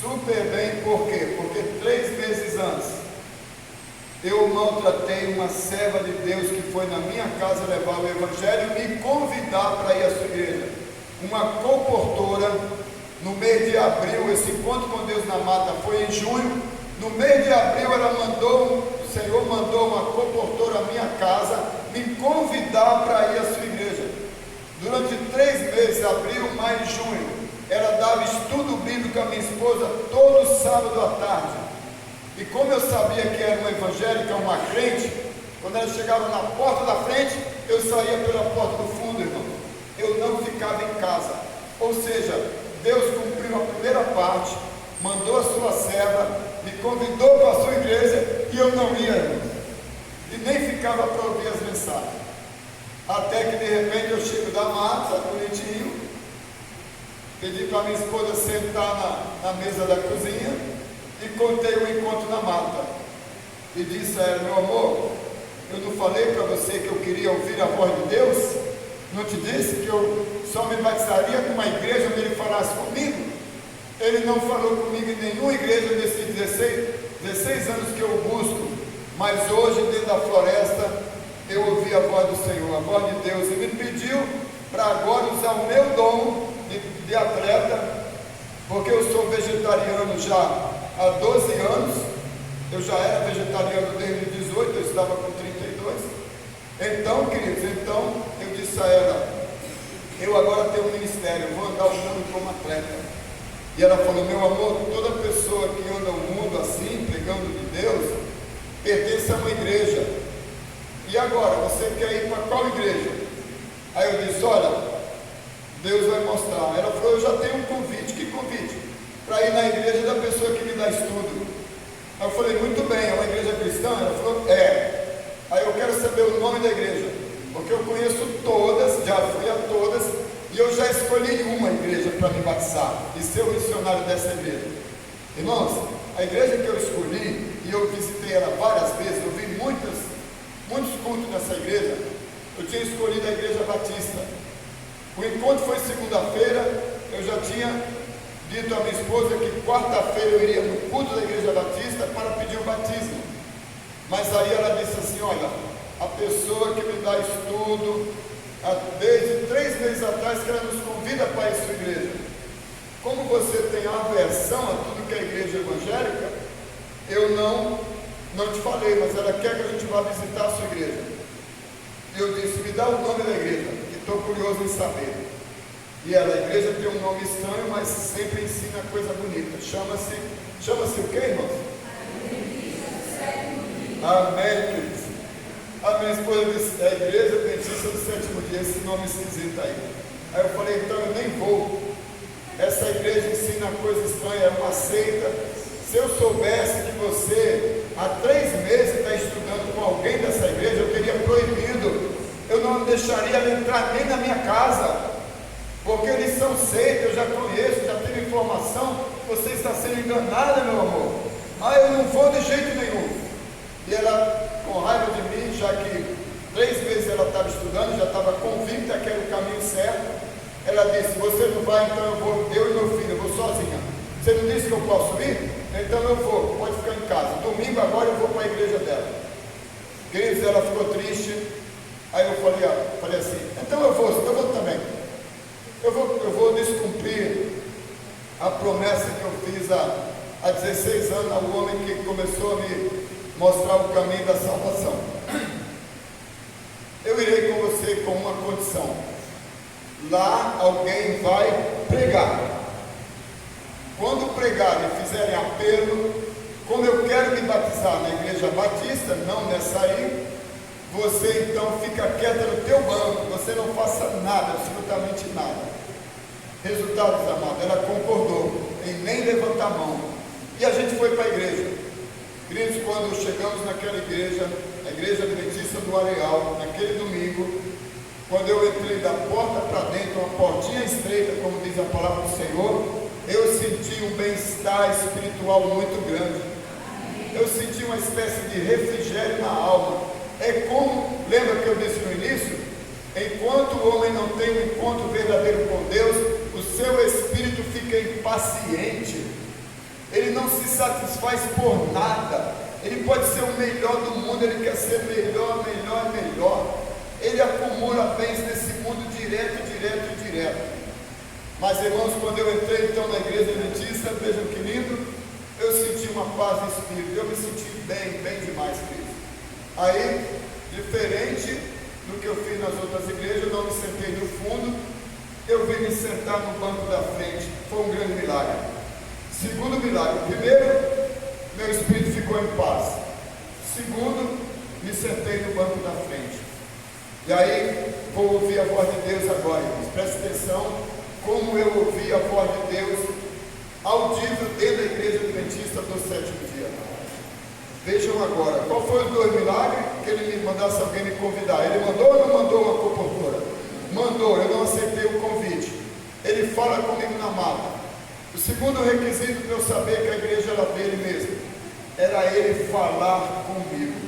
Super bem, por quê? Porque 3 meses antes, eu maltratei uma serva de Deus que foi na minha casa levar o Evangelho e me convidar para ir à sua igreja. Uma comportora, no mês de abril, esse encontro com Deus na mata foi em junho. No mês de abril, o Senhor mandou uma comportora à minha casa me convidar para ir à sua igreja. Durante 3 meses, abril, maio e junho, ela dava estudo bíblico à minha esposa todo sábado à tarde. E como eu sabia que era uma evangélica, uma crente, quando ela chegava na porta da frente, eu saía pela porta do fundo, irmão. Eu não ficava em casa. Ou seja, Deus cumpriu a primeira parte, mandou a sua serva, me convidou para a sua igreja e eu não ia, irmão. E nem ficava para ouvir as mensagens. Até que de repente eu chego da mata, bonitinho, pedi para minha esposa sentar na mesa da cozinha e contei o encontro na mata. E disse a ela: meu amor, eu não falei para você que eu queria ouvir a voz de Deus? Não te disse que eu só me batizaria numa igreja onde ele falasse comigo? Ele não falou comigo em nenhuma igreja desses 16 anos que eu busco, mas hoje dentro da floresta eu ouvi a voz do Senhor, a voz de Deus, e me pediu para agora usar o meu dom de atleta, porque eu sou vegetariano já há 12 anos, eu já era vegetariano desde 18, eu estava com 32, então, queridos, eu disse a ela: eu agora tenho um ministério, eu vou andar o mundo como atleta. E ela falou: meu amor, toda pessoa que anda o mundo assim, pregando de Deus, pertence a uma igreja. E agora, você quer ir para qual igreja? Aí eu disse: olha, Deus vai mostrar. Ela falou: eu já tenho um convite. Que convite? Para ir na igreja da pessoa que me dá estudo. Aí eu falei: muito bem, é uma igreja cristã? Ela falou: é. Aí eu quero saber o nome da igreja, porque eu conheço todas, já fui a todas, e eu já escolhi uma igreja para me batizar e ser o missionário dessa igreja. Irmãos, a igreja que eu escolhi, e eu visitei ela várias vezes, eu vi muitos cultos nessa igreja. Eu tinha escolhido a Igreja Batista. O encontro foi segunda-feira. Eu já tinha dito à minha esposa que quarta-feira eu iria no culto da Igreja Batista para pedir o batismo. Mas aí ela disse assim: olha, a pessoa que me dá estudo desde 3 meses atrás, que ela nos convida para ir à sua igreja. Como você tem aversão a tudo que é igreja evangélica, eu não te falei, mas ela quer que a gente vá visitar a sua igreja. E eu disse: me dá o nome da igreja, que estou curioso em saber. E ela: a igreja tem um nome estranho, mas sempre ensina coisa bonita. Chama-se o quê, irmãos? Amém, queridos. A minha esposa disse: é a Igreja Adventista do Sétimo Dia, esse nome esquisito aí. Aí eu falei: então eu nem vou. Essa igreja ensina coisa estranha, é uma seita. Se eu soubesse que você há 3 meses está estudando com alguém dessa igreja, eu teria proibido. Eu não deixaria ele entrar nem na minha casa, porque eles são seita, eu já conheço, já tive informação. Você está sendo enganada, meu amor. Ah, eu não vou de jeito nenhum. E ela, com raiva de mim, já que 3 vezes ela estava estudando, já estava convicta que era o caminho certo, ela disse: você não vai, então eu e meu filho, eu vou sozinha. Você não disse que eu posso ir? Então eu vou, pode ficar em casa. Domingo agora eu vou para a igreja dela. Queridos, ela ficou triste. Aí eu falei assim: então eu vou também. Eu vou descumprir a promessa que eu fiz há 16 anos ao homem que começou a me mostrar o caminho da salvação. Eu irei com você com uma condição: lá alguém vai pregar. Quando pregarem e fizerem apelo, como eu quero me batizar na igreja batista, não nessa aí, você então fica quieta no teu banco, você não faça nada, absolutamente nada. Resultados, amados, ela concordou em nem levantar a mão. E a gente foi para a igreja. Queridos, quando chegamos naquela igreja, a Igreja Adventista do Areal, naquele domingo, quando eu entrei da porta para dentro, uma portinha estreita, como diz a palavra do Senhor, eu senti um bem-estar espiritual muito grande. Eu senti uma espécie de refrigério na alma. É como, lembra que eu disse no início? Enquanto o homem não tem um encontro verdadeiro com Deus, o seu espírito fica impaciente. Ele não se satisfaz por nada. Ele pode ser o melhor do mundo, ele quer ser melhor. Ele acumula bens nesse mundo direto. Mas, irmãos, quando eu entrei então na igreja adventista, vejam que lindo, eu senti uma paz no espírito, eu me senti bem demais, querido. Aí, diferente do que eu fiz nas outras igrejas, eu não me sentei no fundo, eu vim me sentar no banco da frente. Foi um grande milagre. Segundo milagre: primeiro, meu espírito ficou em paz. Segundo, me sentei no banco da frente. E aí, vou ouvir a voz de Deus agora, irmãos. Preste atenção como eu ouvi a voz de Deus audível dentro da igreja adventista do sétimo dia. Vejam agora, qual foi os 2 milagres? Que ele me mandasse alguém me convidar. Ele mandou ou não mandou uma comportura? Mandou, eu não aceitei o convite. Ele fala comigo na mata. O segundo requisito para eu saber que a igreja era dele mesmo, era ele falar comigo.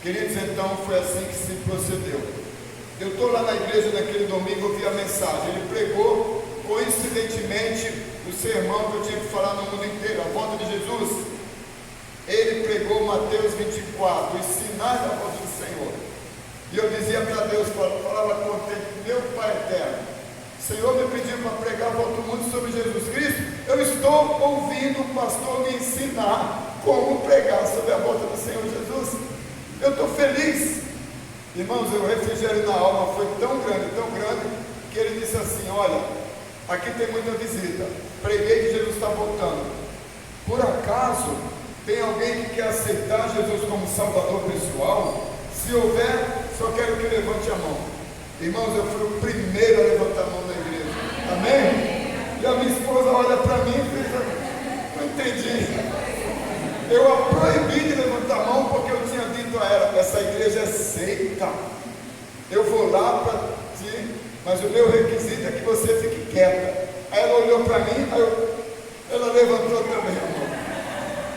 Queridos, então foi assim que se procedeu. Eu estou lá na igreja naquele domingo, ouvi a mensagem. Ele pregou, coincidentemente, o sermão que eu tinha que falar no mundo inteiro, a volta de Jesus. Ele pregou Mateus 24, os sinais da volta do Senhor. E eu dizia para Deus, falava contente, meu Pai eterno, o Senhor me pediu para pregar a volta do mundo sobre Jesus Cristo. Eu estou ouvindo o pastor me ensinar como pregar sobre a volta do Senhor Jesus. Eu estou feliz. Irmãos, o refrigério na alma foi tão grande, que ele disse assim: olha, aqui tem muita visita, preguei que Jesus está voltando. Por acaso, tem alguém que quer aceitar Jesus como Salvador pessoal? Se houver, só quero que levante a mão. Irmãos, eu fui o primeiro a levantar a mão na igreja. Amém? E a minha esposa olha para mim e diz: não entendi. Eu a proibi de levantar a mão porque eu tinha dito a ela: essa igreja é seita. Eu vou lá para ti, mas o meu requisito é que você fique quieta. Aí ela olhou para mim, ela levantou também a mão.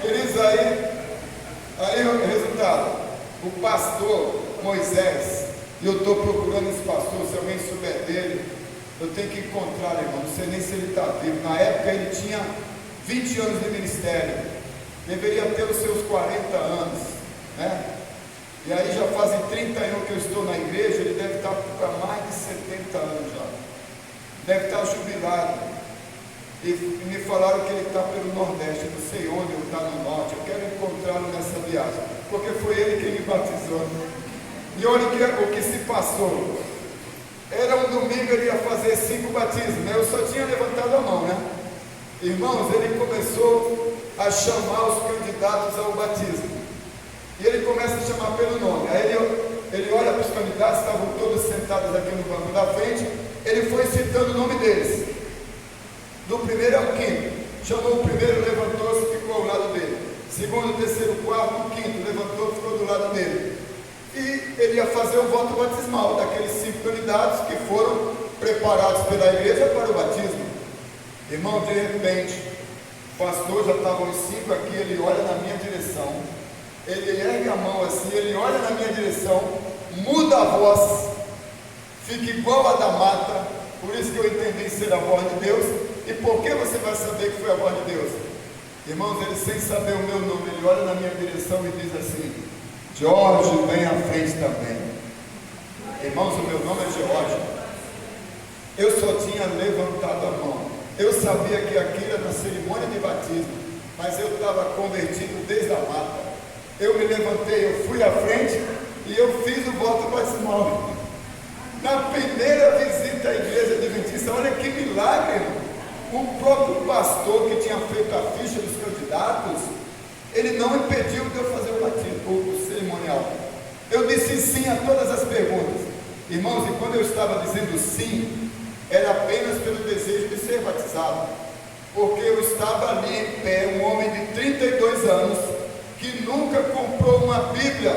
Queridos, aí o resultado: o pastor Moisés, e eu estou procurando esse pastor, se alguém souber dele, eu tenho que encontrar, irmão, não sei nem se ele está vivo. Na época ele tinha 20 anos de ministério, deveria ter os seus 40 anos, né? E aí já fazem 30 anos que eu estou na igreja, ele deve estar para mais de 70 anos já, deve estar jubilado. E me falaram que ele está pelo Nordeste, não sei onde, ele está no Norte. Eu quero encontrá-lo nessa viagem, porque foi ele quem me batizou. E olha o que se passou. Era um domingo, ele ia fazer 5 batismos, né? Eu só tinha levantado a mão, né? Irmãos, ele começou a chamar os candidatos ao batismo. E ele começa a chamar pelo nome. Aí ele olha para os candidatos, estavam todos sentados aqui no banco da frente. Ele foi citando o nome deles. Do primeiro ao quinto. Chamou o primeiro, levantou-se, ficou ao lado dele. Segundo, terceiro, quarto, quinto, levantou, ficou do lado dele. E ele ia fazer o voto batismal daqueles 5 candidatos que foram preparados pela igreja para o batismo. Irmão, de repente, o pastor, já estavam os 5 aqui, ele olha na minha direção, ele ergue a mão assim, ele olha na minha direção, muda a voz, fica igual a da mata. Por isso que eu entendi ser a voz de Deus. E por que você vai saber que foi a voz de Deus? Irmãos, ele, sem saber o meu nome, ele olha na minha direção e diz assim: Jorge, vem à frente também. Irmãos, o meu nome é Jorge. Eu só tinha levantado a mão. Eu sabia que aquilo era na cerimônia de batismo, mas eu estava convertido desde a mata. Eu me levantei, eu fui à frente e eu fiz o voto batismal. Na primeira visita à igreja adventista, olha que milagre, irmão. O próprio pastor que tinha feito a ficha dos candidatos, ele não impediu de eu fazer o batismo, o cerimonial. Eu disse sim a todas as perguntas. Irmãos, e quando eu estava dizendo sim, era apenas pelo desejo de ser batizado, porque eu estava ali em pé, um homem de 32 anos, que nunca comprou uma Bíblia.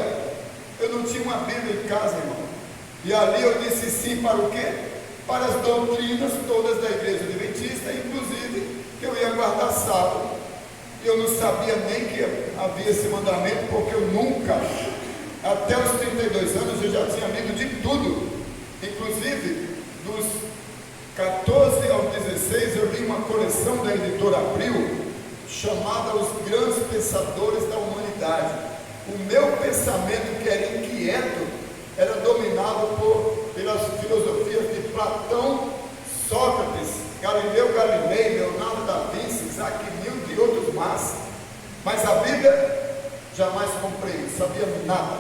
Eu não tinha uma Bíblia em casa, irmão. E ali eu disse sim para o quê? Para as doutrinas todas da igreja adventista, inclusive que eu ia guardar sábado. Eu não sabia nem que havia esse mandamento, porque eu nunca, até os 32 anos, eu já tinha lido de tudo. Inclusive, dos 14 aos 16, eu li uma coleção da editora Abril, chamada Os Grandes Pensadores da Humanidade. humanidade. O meu pensamento, que era inquieto, era dominado pelas filosofias de Platão, Sócrates, Galileu Galilei, Leonardo da Vinci, Isaac Newton e outros mais. Mas a Bíblia jamais comprei, sabia nada.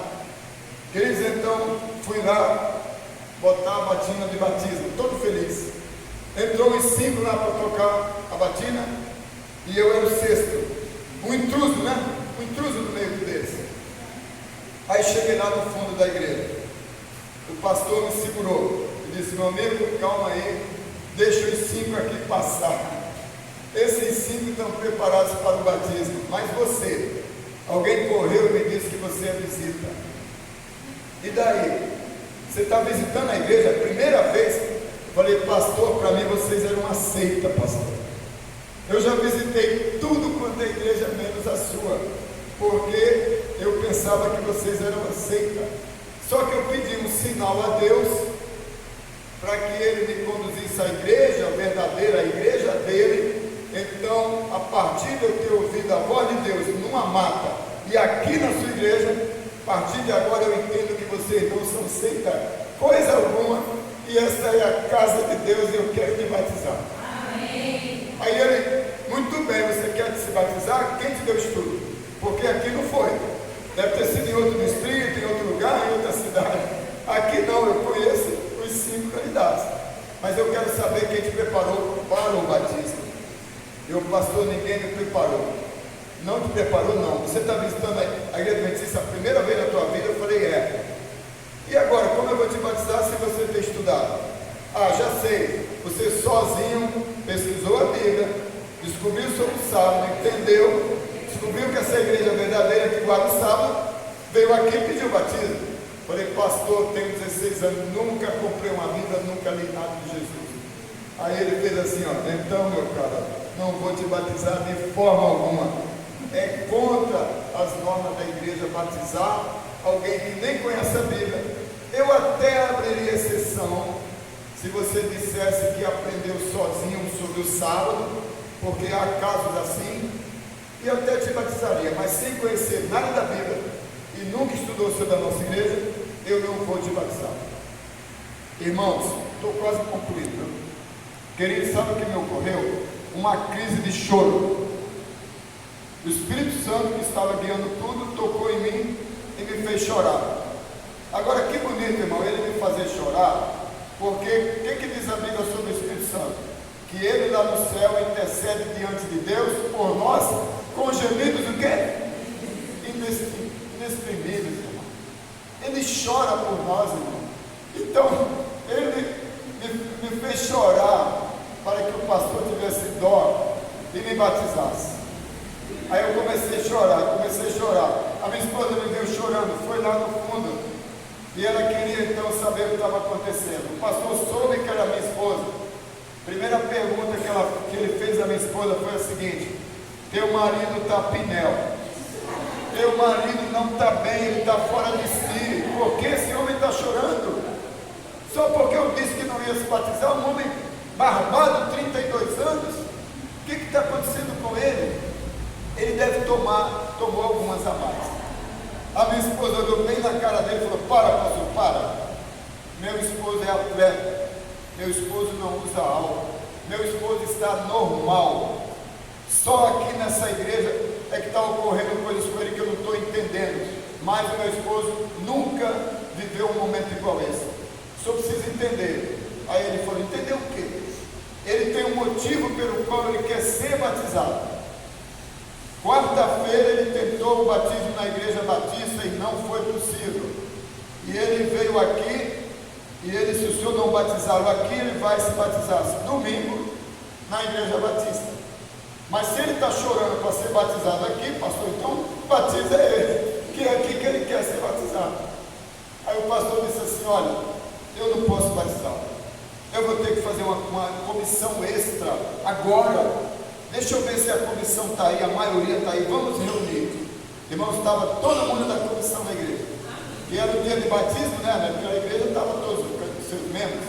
Queridos, então fui lá botar a batina de batismo, todo feliz. Entrou uns 5 lá para tocar a batina e eu era o 6º. Um intruso, né? Um intruso no meio deles. Aí cheguei lá no fundo da igreja. O pastor me segurou e disse: meu amigo, calma aí, deixa os 5 aqui passar. Esses 5 estão preparados para o batismo, mas você, alguém correu e me disse que você é visita. E daí? Você está visitando a igreja a primeira vez? Falei: pastor, para mim vocês eram uma seita, pastor. Eu já visitei tudo quanto é igreja, menos a sua, porque eu pensava que vocês eram uma seita. Só que eu pedi um sinal a Deus para que Ele me conduzisse à igreja, a verdadeira igreja dele. Então, a partir de eu ter ouvido a voz de Deus numa mata e aqui na sua igreja, a partir de agora eu entendo que vocês não são seita coisa alguma, e essa é a casa de Deus e eu quero te batizar. Amém. Aí ele: muito bem, você quer se batizar? Quem te deu estudo? Porque aqui não foi. Deve ter sido em outro distrito, em outro lugar, em outra cidade. Aqui não, eu conheço os 5 candidatos. Mas eu quero saber quem te preparou para o batismo. Eu: pastor, ninguém me preparou. Não te preparou, não. Você está visitando a igreja adventista a primeira vez na tua vida? Eu falei: é. E agora, como eu vou te batizar se você ter estudado? Ah, já sei. Você sozinho pesquisou a Bíblia, descobriu sobre o sábado, entendeu, descobriu que essa igreja verdadeira que guarda o sábado, veio aqui e pediu batismo. Falei: pastor, tenho 16 anos, nunca comprei uma Bíblia, nunca li nada de Jesus. Aí ele fez assim: ó, então, meu cara, não vou te batizar de forma alguma. É contra as normas da igreja batizar alguém que nem conhece a Bíblia. Eu até abriria exceção se você dissesse que aprendeu sozinho sobre o sábado, porque há casos assim, e até te batizaria, mas sem conhecer nada da Bíblia e nunca estudou sobre a nossa igreja, eu não vou te batizar. Irmãos, estou quase concluindo. Queridos, sabe o que me ocorreu? Uma crise de choro. O Espírito Santo, que estava guiando tudo, tocou em mim e me fez chorar. Agora, que bonito, irmão, ele me fazer chorar, porque o que diz a Bíblia sobre o Espírito Santo? Que ele lá no céu intercede diante de Deus por nós, com gemidos o quê? Inexprimíveis, irmão. Ele chora por nós, irmão. Então, ele me fez chorar para que o pastor tivesse dó e me batizasse. Aí eu comecei a chorar. A minha esposa me viu chorando, foi lá no fundo, e ela queria então saber o que estava acontecendo. O pastor soube que era minha esposa. Primeira pergunta que ele fez à minha esposa foi a seguinte: teu marido está pinel, teu marido não está bem, ele está fora de si, por que esse homem está chorando? Só porque eu disse que não ia se batizar, um homem barbado, 32 anos, o que está acontecendo com ele? Ele deve tomou algumas a mais. A minha esposa olhou bem na cara dele e falou: para, pastor, para. Meu esposo é atleta, meu esposo não usa álcool, meu esposo está normal. Só aqui nessa igreja é que está ocorrendo coisas com ele que eu não estou entendendo. Mas o meu esposo nunca viveu um momento igual esse. Só precisa entender. Aí ele falou: entendeu o quê? Ele tem um motivo pelo qual ele quer ser batizado. Quarta-feira ele tentou o batismo na igreja batista e não foi possível. E ele veio aqui e ele disse: se o senhor não batizá-lo aqui, ele vai se batizar domingo na igreja batista. Mas se ele está chorando para ser batizado aqui, pastor, então batiza ele, que é aqui que ele quer ser batizado. Aí o pastor disse assim: olha, eu não posso batizá-lo, eu vou ter que fazer uma comissão extra agora. Deixa eu ver se a comissão está aí, a maioria está aí, vamos reunir. Irmãos, estava todo mundo da comissão da igreja, que era o dia de batismo, né? Porque a igreja estava todos os seus membros,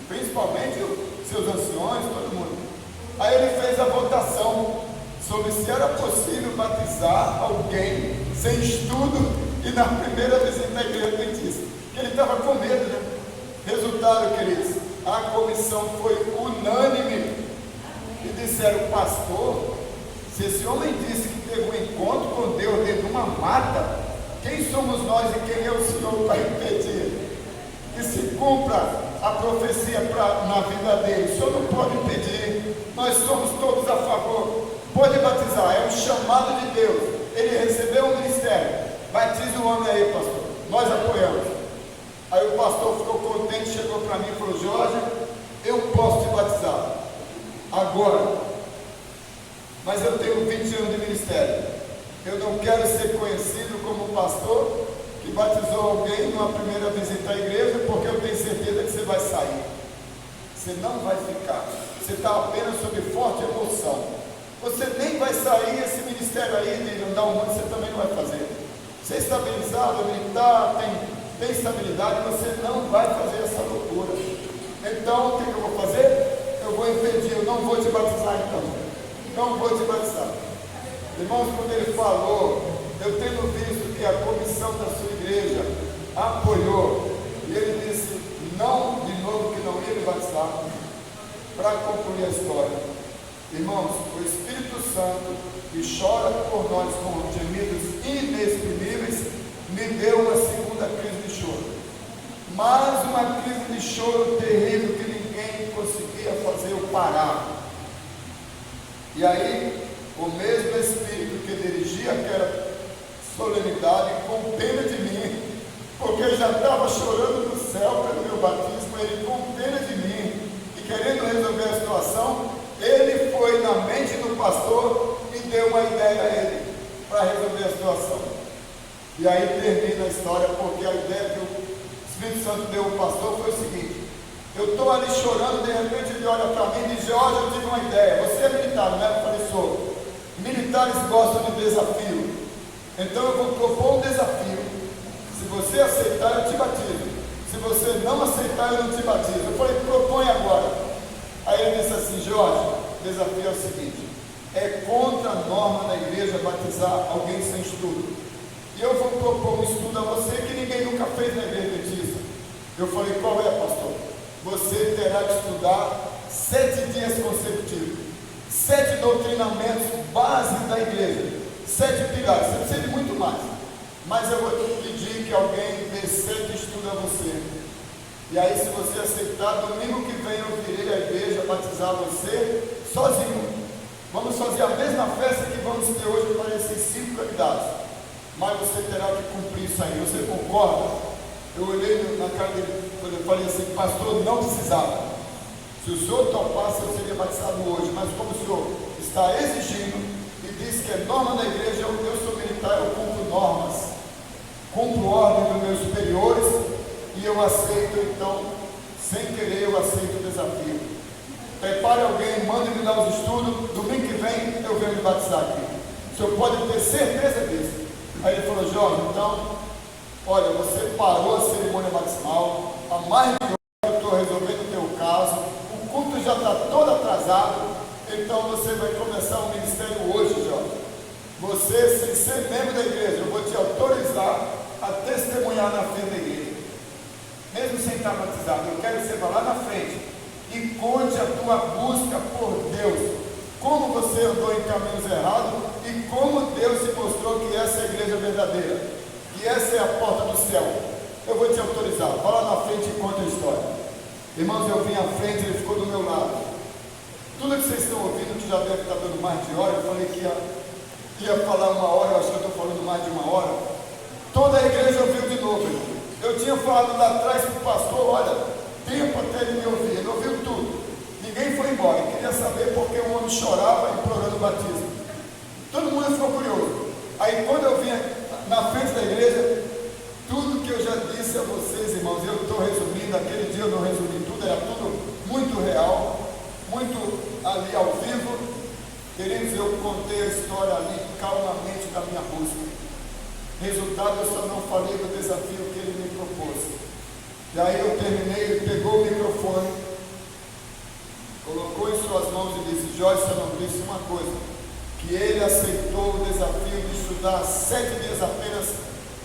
principalmente os seus anciões, todo mundo. Aí ele fez a votação sobre se era possível batizar alguém sem estudo e na primeira visita na igreja adventista. Ele estava com medo, né? Resultado, queridos, a comissão foi unânime e disseram: pastor, se esse homem disse que teve um encontro com Deus dentro de uma mata, quem somos nós e quem é o Senhor para impedir que se cumpra a profecia na vida dele? O Senhor não pode impedir, nós somos todos a favor. Pode batizar, é um chamado de Deus. Ele recebeu um ministério, batize o homem aí, pastor, nós apoiamos. Aí o pastor ficou contente, chegou para mim e falou: Jorge, eu posso te batizar agora, mas eu tenho 20 anos de ministério, eu não quero ser conhecido como um pastor que batizou alguém numa primeira visita à igreja, porque eu tenho certeza que você vai sair, você não vai ficar, você está apenas sob forte emoção, você nem vai sair. Esse ministério aí de andar o mundo você também não vai fazer. Você é estabilizado, militar, tem estabilidade, você não vai fazer essa loucura. Então o que eu vou fazer? Eu vou impedir, eu não vou te batizar então, não vou te batizar. Irmãos, quando ele falou, eu tendo visto que a comissão da sua igreja apoiou, e ele disse não, de novo, que não ia me batizar, para concluir a história. Irmãos, o Espírito Santo, que chora por nós com gemidos inexprimíveis, me deu uma segunda crise de choro. Mais uma crise de choro terrível que ninguém conseguia fazer eu parar. E aí, o mesmo Espírito que dirigia aquela solenidade, com pena de mim, porque eu já estava chorando no céu pelo meu batismo, ele com pena de mim e querendo resolver a situação, ele foi na mente do pastor e deu uma ideia a ele para resolver a situação. E aí termina a história, porque a ideia que o Espírito Santo deu ao pastor foi o seguinte: eu estou ali chorando, de repente ele olha para mim e diz: Jorge, eu tive uma ideia, você é militar, não é? Eu falei: sou. Militares gostam de desafio, então eu vou propor um desafio. Se você aceitar, eu te batizo. Se você não aceitar, eu não te batizo. Eu falei: propõe agora. Aí ele disse assim: Jorge, o desafio é o seguinte: é contra a norma da igreja batizar alguém sem estudo. E eu vou propor um estudo a você que ninguém nunca fez na igreja adventista. Eu falei: qual é, pastor? Você terá que estudar 7 dias consecutivos, 7 doutrinamentos base da igreja, 7 pilares. Você precisa de muito mais, mas eu vou pedir que alguém dê 7 estudos a você. E aí, se você aceitar, domingo que vem eu virei à igreja batizar você sozinho. Vamos fazer a mesma festa que vamos ter hoje para esses 5 candidatos, mas você terá que cumprir isso aí. Você concorda? Eu olhei na cara dele e falei assim: pastor, não precisava. Se o senhor topasse, eu seria batizado hoje, mas como o senhor está exigindo e diz que é norma da igreja, eu sou militar, eu cumpro normas, cumpro ordem dos meus superiores, e eu aceito. Então, sem querer, eu aceito o desafio. Prepare alguém, mande-me dar os estudos, domingo que vem eu venho me batizar aqui. O senhor pode ter certeza disso. Aí ele falou: Jorge, então, olha, você parou a cerimônia batismal, há mais de 1 hora eu estou resolvendo o teu caso, o culto já está todo atrasado, então você vai começar o ministério hoje, Jorge. Você, sem ser membro da igreja, eu vou te autorizar a testemunhar na frente da igreja, mesmo sem estar batizado. Eu quero que você vá lá na frente e conte a tua busca por Deus, como você andou em caminhos errados e como Deus se mostrou que essa é a igreja verdadeira, que essa é a porta do céu. Eu vou te autorizar, vá lá na frente e conta a história. Irmãos, eu vim à frente, ele ficou do meu lado. Tudo que vocês estão ouvindo, que já deve estar dando mais de hora, eu falei que ia falar 1 hora, eu acho que eu estou falando mais de 1 hora. Toda a igreja ouviu de novo, irmão. Eu tinha falado lá atrás para o pastor: olha, tempo até ele me ouvir. Ele ouviu tudo. Ninguém foi embora. Ele queria saber porque o homem chorava implorando o batismo. Todo mundo ficou curioso. Aí quando eu vim na frente da igreja, tudo que eu já disse a vocês, irmãos, eu estou resumindo. Aquele dia eu não resumi tudo, era tudo muito real, muito ali ao vivo. Queridos, eu contei a história ali calmamente da minha busca. Resultado, eu só não falei do desafio que ele me propôs. E aí eu terminei, ele pegou o microfone, colocou em suas mãos e disse: Jorge, você não disse uma coisa que ele aceitou o desafio de estudar 7 dias apenas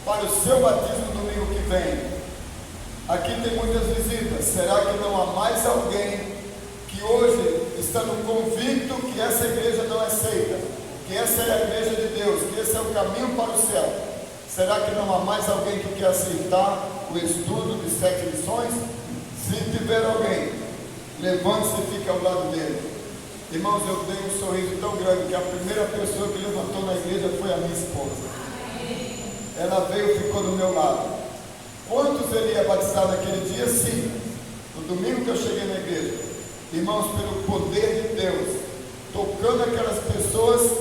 para o seu batismo no domingo que vem. Aqui tem muitas visitas. Será que não há mais alguém que hoje, estando convicto que essa igreja não é seita, que essa é a igreja de Deus, que esse é o caminho para o céu, será que não há mais alguém que quer aceitar o estudo de 7 lições? Se tiver alguém, levante-se e fique ao lado dele. Irmãos, eu dei um sorriso tão grande que a primeira pessoa que levantou na igreja foi a minha esposa. Ela veio e ficou do meu lado. Quantos ele ia batizar naquele dia? Sim. No domingo que eu cheguei na igreja, irmãos, pelo poder de Deus, tocando aquelas pessoas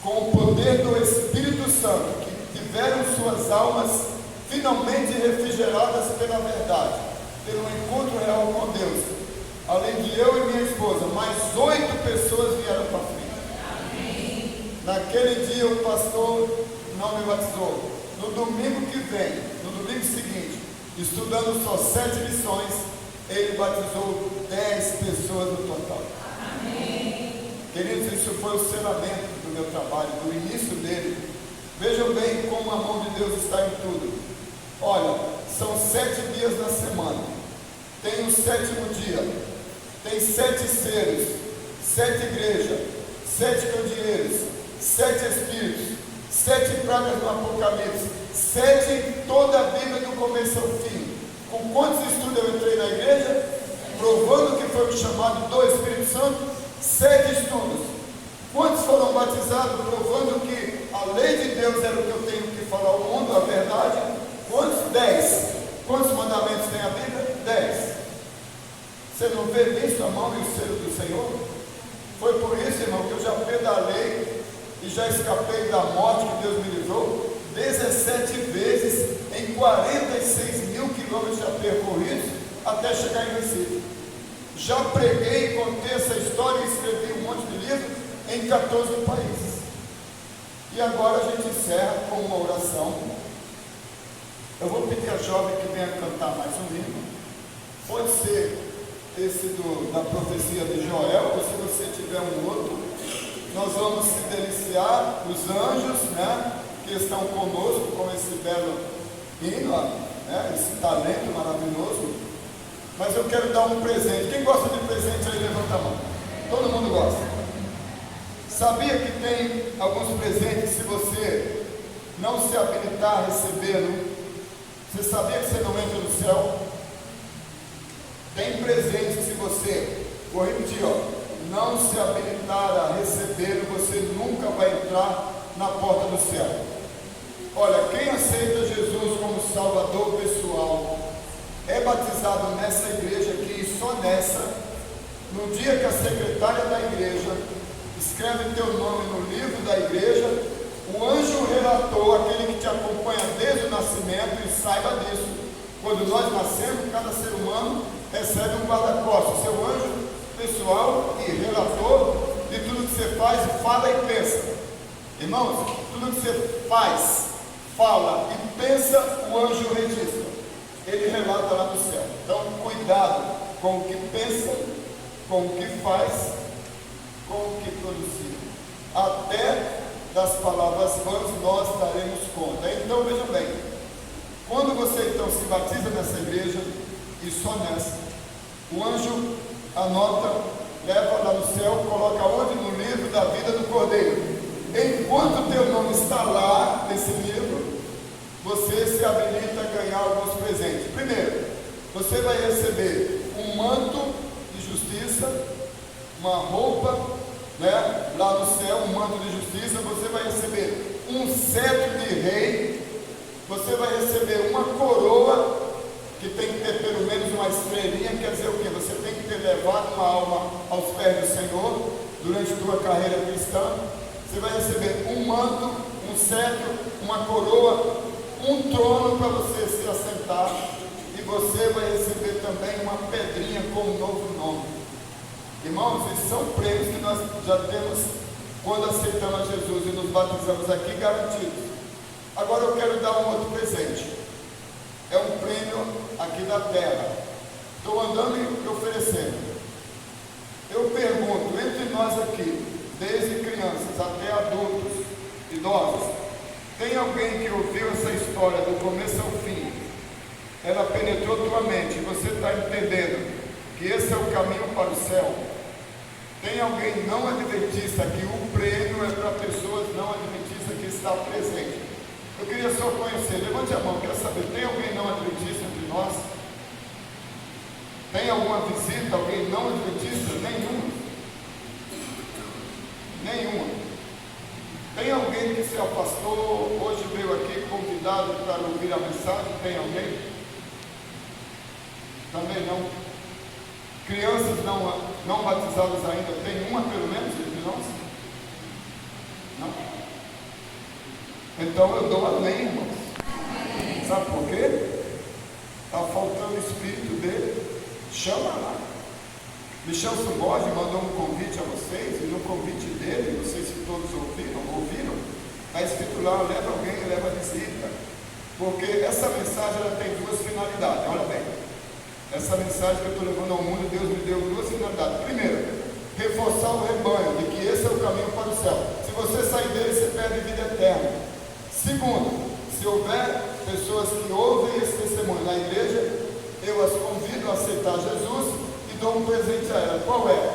com o poder do Espírito Santo, que tiveram suas almas finalmente refrigeradas pela verdade, pelo encontro real com Deus. Além de eu e minha esposa, mais 8 pessoas vieram para frente. Naquele dia o pastor não me batizou. No domingo que vem, no domingo seguinte, estudando só 7 lições, ele batizou 10 pessoas no total. Queridos, isso foi o selamento do meu trabalho, do início dele. Vejam bem como a mão de Deus está em tudo. Olha, são 7 dias na semana, tem o 7º dia, tem 7 seres, 7 igrejas, 7 candeeiros, 7 espíritos, 7 pragas no Apocalipse, 7 em toda a Bíblia do começo ao fim. Com quantos estudos eu entrei na igreja? Provando que foi o chamado do Espírito Santo, 7 estudos. Quantos foram batizados? Provando que a lei de Deus era o que eu tenho que falar ao mundo, a verdade. Quantos? 10. Quantos mandamentos tem a Bíblia? 10. Você não vê nisso a mão e o selo do Senhor? Foi por isso, irmão, que eu já pedalei e já escapei da morte que Deus me livrou 17 vezes em 46 mil quilômetros já percorridos até chegar em Recife. Já preguei, contei essa história e escrevi um monte de livros em 14 países. E agora a gente encerra com uma oração. Eu vou pedir a jovem que venha cantar mais um hino. Pode ser esse da profecia de Joel, ou se você tiver um outro. Nós vamos se deliciar dos anjos, né, que estão conosco com esse belo hino, né, esse talento maravilhoso. Mas eu quero dar um presente. Quem gosta de presente aí, levanta a mão. Todo mundo gosta. Sabia que tem alguns presentes, se você não se habilitar a recebê-lo, você sabia que você não entra no céu? Tem presentes, se você, vou repetir, não se habilitar a recebê-lo, você nunca vai entrar na porta do céu. Olha, quem aceita Jesus como Salvador pessoal, é batizado nessa igreja aqui e só nessa, no dia que a secretária da igreja escreve teu nome no livro da igreja, o anjo relator, aquele que te acompanha desde o nascimento, e saiba disso, quando nós nascemos, cada ser humano recebe um guarda-costas, seu anjo pessoal e relator de tudo que você faz, fala e pensa. Irmãos, tudo que você faz, fala e pensa, o anjo registra. Ele relata lá no céu. Então, cuidado com o que pensa, com o que faz, com o que produzir. Até das palavras vãs nós daremos conta. Então, vejam bem, quando você então se batiza nessa igreja, e só nessa, o anjo anota, leva lá no céu, coloca onde? No livro da vida do Cordeiro. Enquanto o teu nome está lá, nesse livro, você se habilita a ganhar alguns presentes. Primeiro, você vai receber um manto de justiça, uma roupa, né, lá no céu, um manto de justiça. Você vai receber um cetro de rei. Você vai receber uma coroa, que tem que ter pelo menos uma estrelinha. Quer dizer o quê? Você tem que ter levado uma alma aos pés do Senhor durante a tua carreira cristã. Você vai receber um manto, um cetro, uma coroa, um trono para você se assentar, e você vai receber também uma pedrinha com um novo nome. Irmãos, esses são prêmios que nós já temos quando aceitamos Jesus e nos batizamos aqui, garantidos. Agora eu quero dar um outro presente. É um prêmio aqui da terra. Estou andando e oferecendo. Eu pergunto, entre nós aqui, desde crianças até adultos, idosos. Tem alguém que ouviu essa história do começo ao fim? Ela penetrou tua mente, você está entendendo que esse é o caminho para o céu? Tem alguém não adventista que o prêmio é para pessoas não adventistas que está presente? Eu queria só conhecer, levante a mão, quero saber, tem alguém não adventista entre nós? Tem alguma visita, alguém não adventista? Nenhuma. Nenhuma. Tem alguém que se afastou, hoje veio aqui convidado para ouvir a mensagem? Tem alguém? Também não. Crianças não batizadas ainda, tem uma pelo menos entre nós? Não? Então eu dou amém, irmãos. Sabe por quê? Está faltando o Espírito dele. Chama lá. Michel Suborge mandou um convite a vocês, e no convite dele, não sei se todos ouviram, está escrito lá, leva alguém, leva visita. Porque essa mensagem ela tem duas finalidades, olha bem. Essa mensagem que eu estou levando ao mundo, Deus me deu duas finalidades. Primeiro, reforçar o rebanho de que esse é o caminho para o céu. Se você sair dele, você perde vida eterna. Segundo, se houver pessoas que ouvem esse testemunho na igreja, eu as convido a aceitar Jesus e dou um presente a ela. Qual é?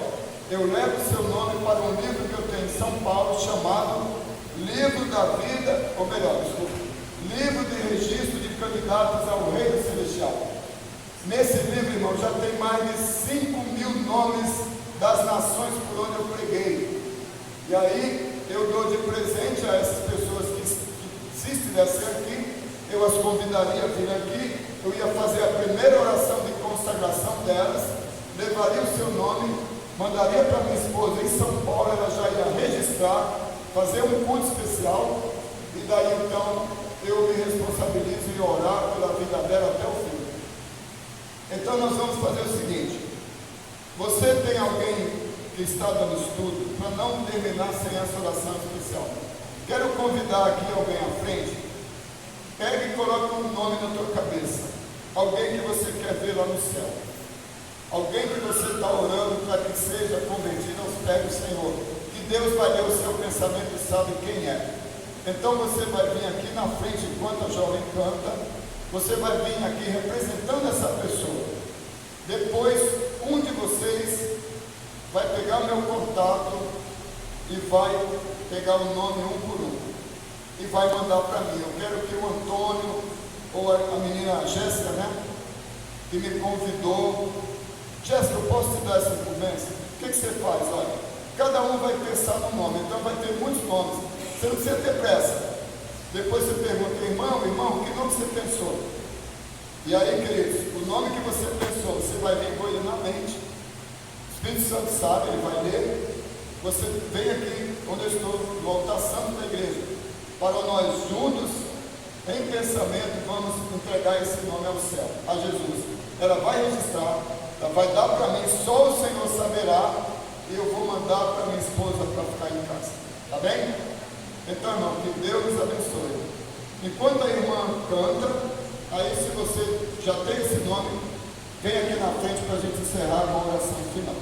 Eu levo o seu nome para um livro que eu tenho em São Paulo, chamado Livro da Vida, ou melhor, desculpa, Livro de Registro de Candidatos ao Reino Celestial. Nesse livro, irmão, já tem mais de 5.000 nomes das nações por onde eu preguei. E aí, eu dou de presente a essas pessoas que se estivessem aqui, eu as convidaria a vir aqui, eu ia fazer a primeira oração de consagração delas, levaria o seu nome, mandaria para minha esposa em São Paulo, ela já ia registrar, fazer um culto especial, e daí então eu me responsabilizo em orar pela vida dela até o fim. Então nós vamos fazer o seguinte: você tem alguém que está dando estudo, para não terminar sem essa oração especial, quero convidar aqui alguém à frente, pega e coloca um nome na tua cabeça, alguém que você quer ver lá no céu, alguém que você está orando para que seja convertido aos pés do Senhor, que Deus vai ler o seu pensamento e sabe quem é. Então você vai vir aqui na frente enquanto a jovem canta, você vai vir aqui representando essa pessoa. Depois, um de vocês vai pegar meu contato e vai pegar o nome um por um e vai mandar para mim. Eu quero que o Antônio ou a menina Jéssica, né, que me convidou, Jéssica, eu posso te dar essa incumbência? O que você faz? Olha, cada um vai pensar no nome, então vai ter muitos nomes, você não precisa ter pressa. Depois você pergunta, irmão, que nome você pensou? E aí, queridos, o nome que você pensou, você vai vir com ele na mente, o Espírito Santo sabe, ele vai ler, você vem aqui, onde eu estou, no altar santo da igreja, para nós juntos, em pensamento, vamos entregar esse nome ao céu, a Jesus. Ela vai registrar, ela vai dar para mim, só o Senhor saberá, e eu vou mandar para minha esposa para ficar em casa, tá bem? Então, irmão, que Deus nos abençoe. Enquanto a irmã canta, aí se você já tem esse nome, vem aqui na frente para a gente encerrar com a oração final.